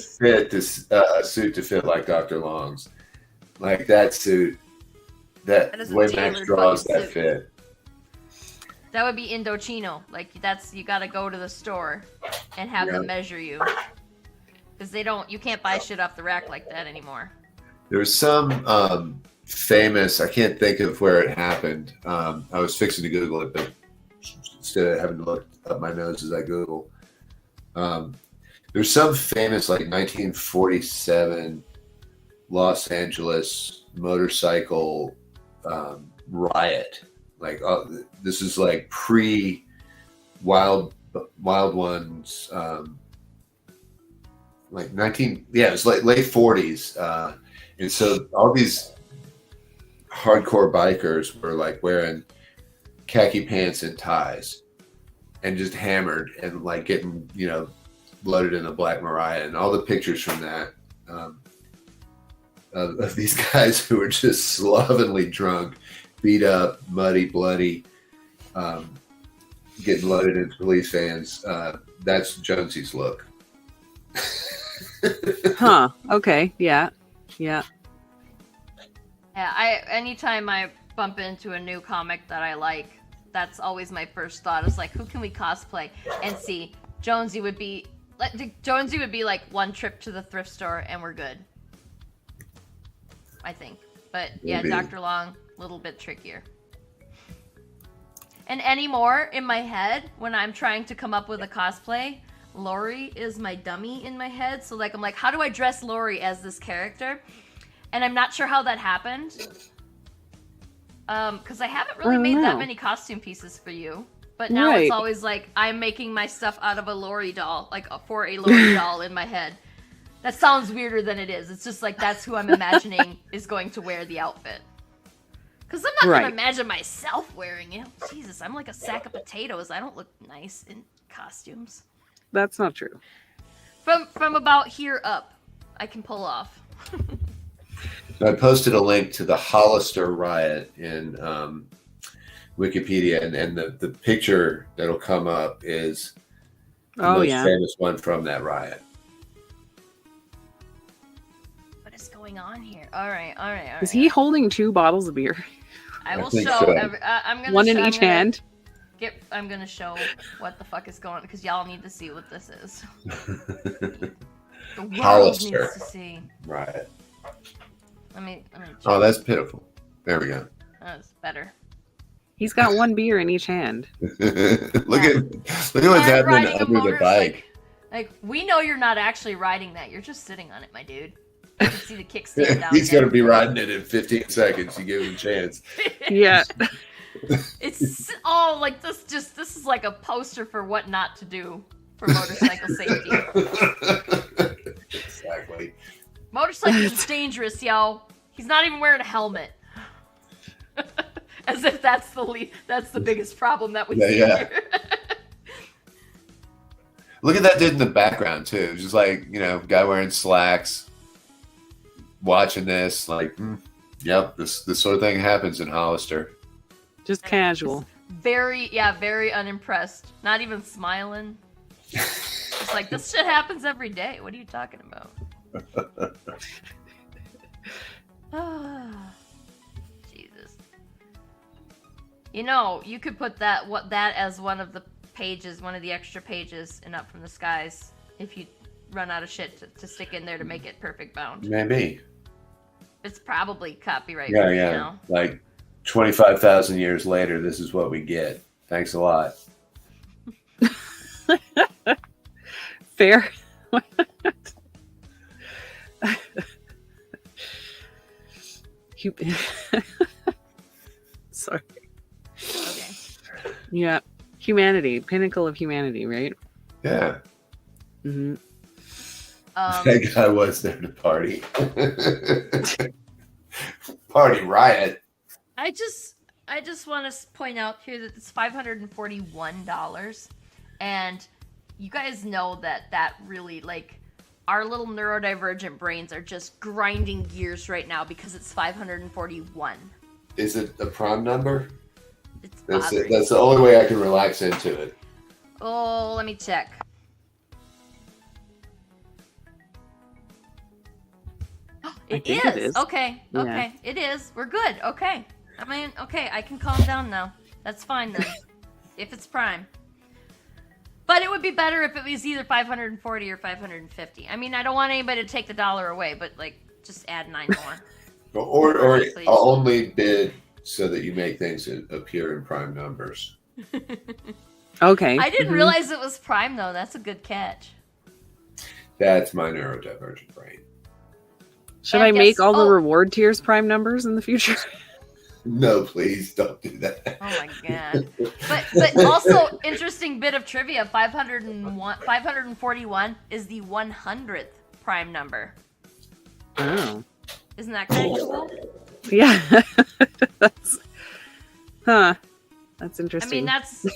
suit to fit like Dr. Long's? Like that suit, the way Max draws that fit. That would be Indochino. Like, you gotta go to the store and have them measure you. Because you can't buy shit off the rack like that anymore. There's some famous, I can't think of where it happened. I was fixing to Google it, but instead of having to look up my nose as I Google. There's some famous, like, 1947 Los Angeles motorcycle riot. Like, this is like pre-Wild Ones, like it was like late 40s. And so all these hardcore bikers were like wearing khaki pants and ties and just hammered and like getting, you know, loaded in the Black Mariah, and all the pictures from that of these guys who were just slovenly drunk, beat up, muddy, bloody, getting loaded into police vans. That's Jonesy's look. Huh. Okay. Yeah. Yeah. Yeah, anytime I bump into a new comic that I like, that's always my first thought, is like, who can we cosplay? And see, Jonesy would be like one trip to the thrift store and we're good, I think. But yeah, Maybe. Dr. Long, a little bit trickier. And anymore, in my head, when I'm trying to come up with a cosplay, Lori is my dummy in my head. So, like, I'm like, how do I dress Lori as this character? And I'm not sure how that happened. Because I haven't really made that many costume pieces for you. But now it's always like, I'm making my stuff out of a Lori doll, like for a Lori doll in my head. That sounds weirder than it is. It's just like, that's who I'm imagining is going to wear the outfit. Because I'm not going to imagine myself wearing it. Jesus, I'm like a sack of potatoes. I don't look nice in costumes. That's not true. From about here up, I can pull off. I posted a link to the Hollister riot in Wikipedia, and the picture that'll come up is the most famous one from that riot. What is going on here? All right. Is he holding 2 bottles of beer? I will think show. so. I'm gonna one in each hand. I'm gonna show what the fuck is going on, because y'all need to see what this is. The world Hollister. needs to see. Right. Let me check. Oh, that's pitiful. There we go. That's better. He's got 1 beer in each hand. Look at what's happening under the bike. Like, we know you're not actually riding that. You're just sitting on it, my dude. You can see the kickstand down. He's going to be riding it in 15 seconds. You give him a chance. Yeah. It's like this. This is like a poster for what not to do for motorcycle safety. Exactly. Motorcycles is dangerous, yo. He's not even wearing a helmet. As if that's the biggest problem that we see here. Look at that dude in the background too. Just like, guy wearing slacks, watching this. Like, yep, this sort of thing happens in Hollister. Just casual. Very unimpressed. Not even smiling. It's like, this shit happens every day. What are you talking about? Jesus. You could put that as one of the extra pages in Up from the Skies if you run out of shit to stick in there to make it perfect bound. Maybe. It's probably copyright. Yeah. Like 25,000 years later, this is what we get. Thanks a lot. Fair. Sorry. Okay. Yeah. Humanity. Pinnacle of humanity, right? Yeah. Mm-hmm. That guy was there to party. Party riot. I just want to point out here that it's $541, and you guys know that really, like, our little neurodivergent brains are just grinding gears right now because it's 541. Is it a prime number? That's the only way I can relax into it. Oh, let me check. It is. Okay. Yeah. It is. We're good. Okay. I can calm down now. That's fine then. If it's prime. But it would be better if it was either 540 or 550. I mean, I don't want anybody to take the dollar away, but just add 9 more. or I'll only bid so that you make things appear in prime numbers. Okay. I didn't realize it was prime though. That's a good catch. That's my neurodivergent brain. Should I make all the reward tiers prime numbers in the future? No, please don't do that. Oh my god. But also, interesting bit of trivia, 541 is the 100th prime number. Oh. Isn't that kind of cool? Yeah. That's interesting. I mean,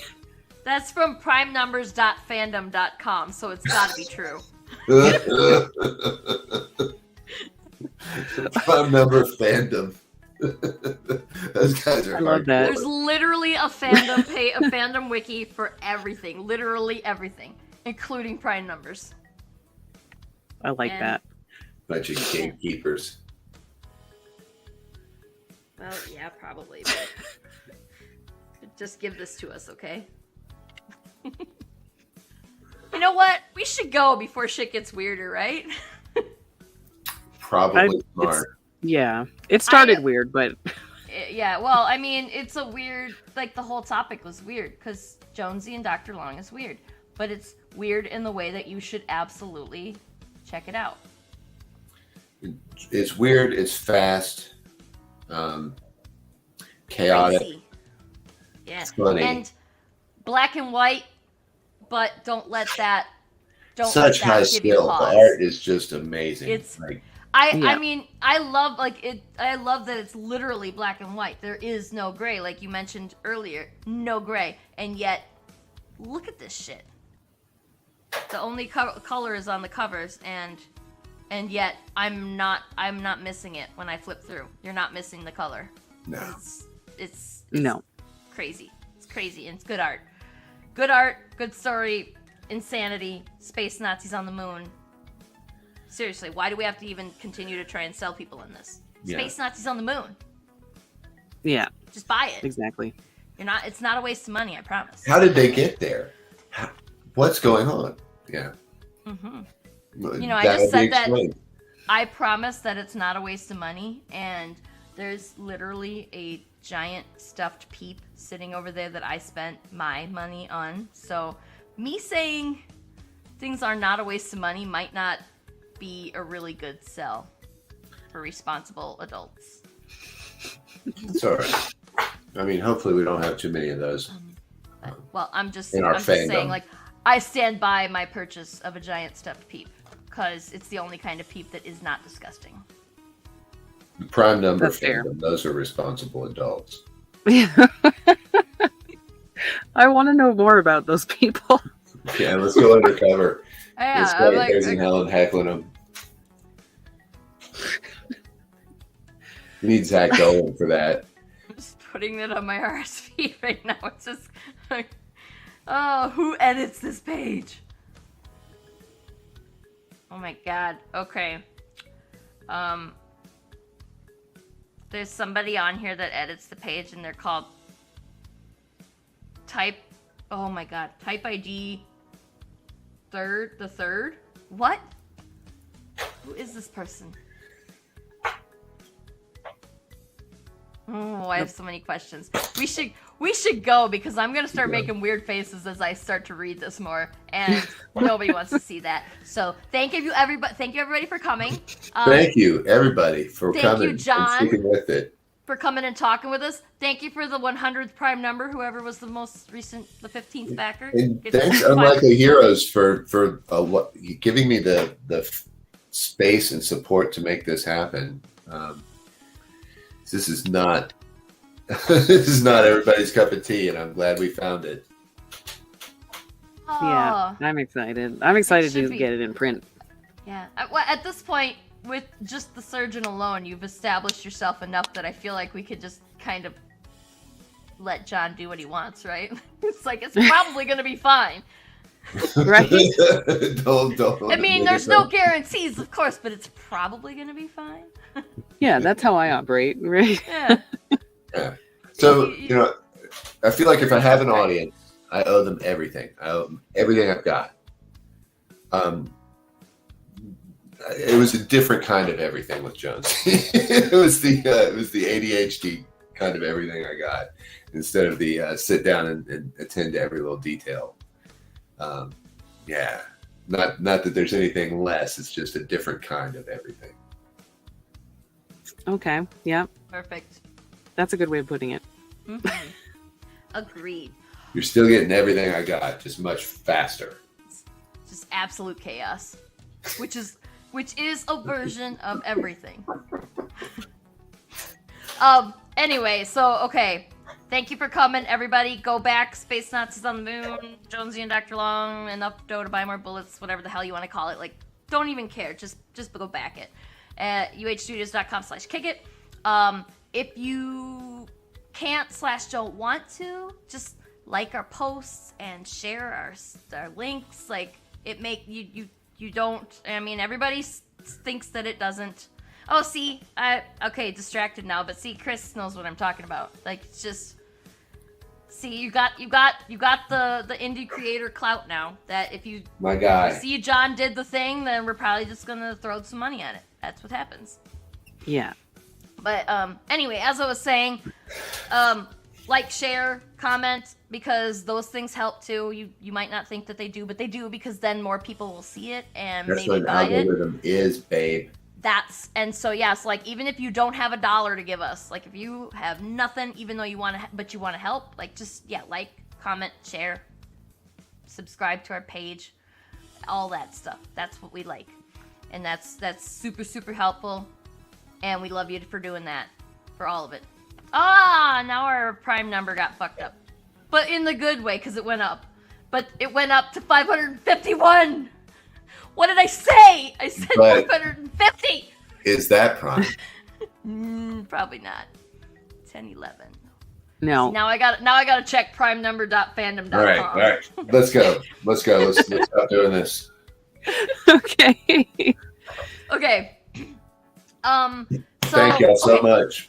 that's from primenumbers.fandom.com, so it's got to be true. Prime number fandom. Those guys are. I love that. There's literally a fandom wiki for everything, literally everything, including prime numbers. I like that. Bunch of gatekeepers. Well, yeah, probably. But just give this to us, okay? You know what? We should go before shit gets weirder, right? Probably smart. Yeah, it started weird, but yeah. Well, I mean, it's a weird. Like the whole topic was weird because Jonesy and Dr. Long is weird, but it's weird in the way that you should absolutely check it out. It's weird. It's fast. Chaotic. Crazy. Yeah. It's funny. And black and white, but don't let that. Such high skill. The art is just amazing. It's. I mean, I love I love that it's literally black and white. There is no gray, like you mentioned earlier. No gray, and yet, look at this shit. The only color is on the covers, and yet I'm not missing it when I flip through. You're not missing the color. No. It's no. Crazy. It's crazy, and it's good art. Good art, good story, insanity, space Nazis on the moon. Seriously, why do we have to even continue to try and sell people in this? Space Nazis on the moon. Yeah. Just buy it. Exactly. It's not a waste of money, I promise. How did they get there? What's going on? Yeah. Mm-hmm. I just said that I promise that it's not a waste of money, and there's literally a giant stuffed peep sitting over there that I spent my money on. So me saying things are not a waste of money might not be a really good sell. for responsible adults. It's all right. I mean, hopefully we don't have too many of those. Well, I'm just fandom. saying, like, I stand by my purchase of a giant stuffed peep because it's the only kind of peep that is not disgusting. The prime number That's fair. fandom, those are responsible adults. I want to know more about those people. Yeah, let's go undercover. Yeah, Let's go I'm like, raising hell and heckling them. We need Zach Dolan for that. I'm just putting it on my RSP right now. It's just like, oh, who edits this page? Oh my god. Okay. There's somebody on here that edits the page, and they're called Type. Oh my god. Type ID. The third. What? Who is this person? Oh, I have so many questions. We should go because I'm gonna start making weird faces as I start to read this more, and nobody wants to see that. So thank you everybody for coming. Thank you everybody for coming. Thank you, John, and sticking with it. for coming and talking with us. Thank you for the 100th prime number, whoever was the most recent, the 15th backer. And thanks, Unlikely Heroes, for giving me the space and support to make this happen. This is not everybody's cup of tea, and I'm glad we found it. Oh, Yeah, I'm excited. I'm excited should to be. get it in print. Yeah. Well, at this point, with just the surgeon alone, you've established yourself enough that I feel like we could just kind of let John do what he wants, right? It's like, it's probably going to be fine. Right? don't. I mean, there's no guarantees, of course, but it's probably going to be fine. Yeah, that's how I operate, right? Yeah. Yeah. So, I feel like if I have an audience, I owe them everything. I owe them everything I've got. It was a different kind of everything with Jones. it was the ADHD kind of everything I got instead of the sit down and attend to every little detail. Yeah, not that there's anything less. It's just a different kind of everything. Okay, yeah, Perfect. that's a good way of putting it. Mm-hmm. Agreed. You're still getting everything I got, just much faster. Just absolute chaos, which is a version of everything. Anyway, so okay. Thank you for coming, everybody. Go back. Space Nazis on the Moon. Jonesy and Dr. Long. Enough dough to buy more bullets. Whatever the hell you want to call it. Like, don't even care. Just go back it. At uhstudios.com/kickit. If you can't/don't want to, just like our posts and share our links. Like, it make you don't. I mean, everybody thinks that it doesn't. Oh, see, okay, distracted now, but see, Chris knows what I'm talking about. Like, it's just, see, you got the indie creator clout now. That if you My guy. see John did the thing, then we're probably just gonna throw some money at it. That's what happens. Yeah. But anyway, as I was saying, like, share, comment, because those things help too. You might not think that they do, but they do, because then more people will see it and That's maybe what an buy it. algorithm is, babe. And so yes, like, even if you don't have $1 to give us, like, if you have nothing, even though you want to, but you want to help, like, just like, comment, share, subscribe to our page, all that stuff. That's what we like, and that's super, super helpful, and we love you for doing that, for all of it. Now our prime number got fucked up, but in the good way, because it went up. But it went up to 551. What did I say? I said 550. Is that prime? Probably not. 1011. No. Now I gotta check primenumber.fandom.com. All right. Let's go. Let's stop doing this. Okay. Okay. Thank y'all so much.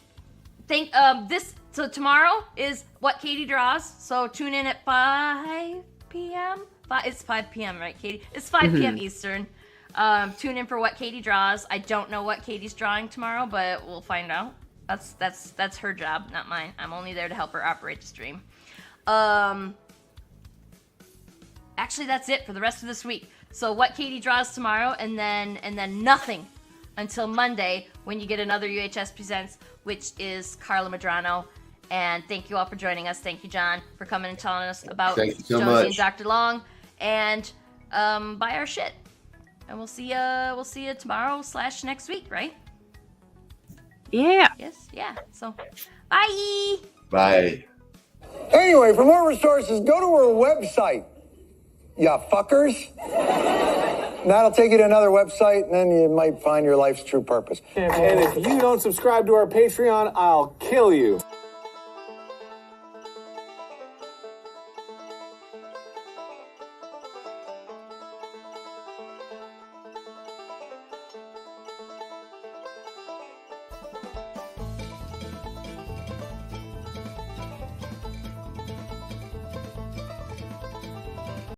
So tomorrow is What Katie Draws. So tune in at 5 p.m. It's 5 p.m., right, Katie? It's 5 p.m. Eastern. Tune in for What Katie Draws. I don't know what Katie's drawing tomorrow, but we'll find out. That's her job, not mine. I'm only there to help her operate the stream. Actually, that's it for the rest of this week. So What Katie Draws tomorrow, and then nothing until Monday when you get another UHS Presents, which is Carla Medrano. And thank you all for joining us. Thank you, John, for coming and telling us about Jonesy and Dr. Long. And buy our shit. And we'll see you tomorrow / next week, right? Yeah. Yes, yeah. So, bye. Bye. Anyway, for more resources, go to our website, ya fuckers. That'll take you to another website, and then you might find your life's true purpose. And if you don't subscribe to our Patreon, I'll kill you.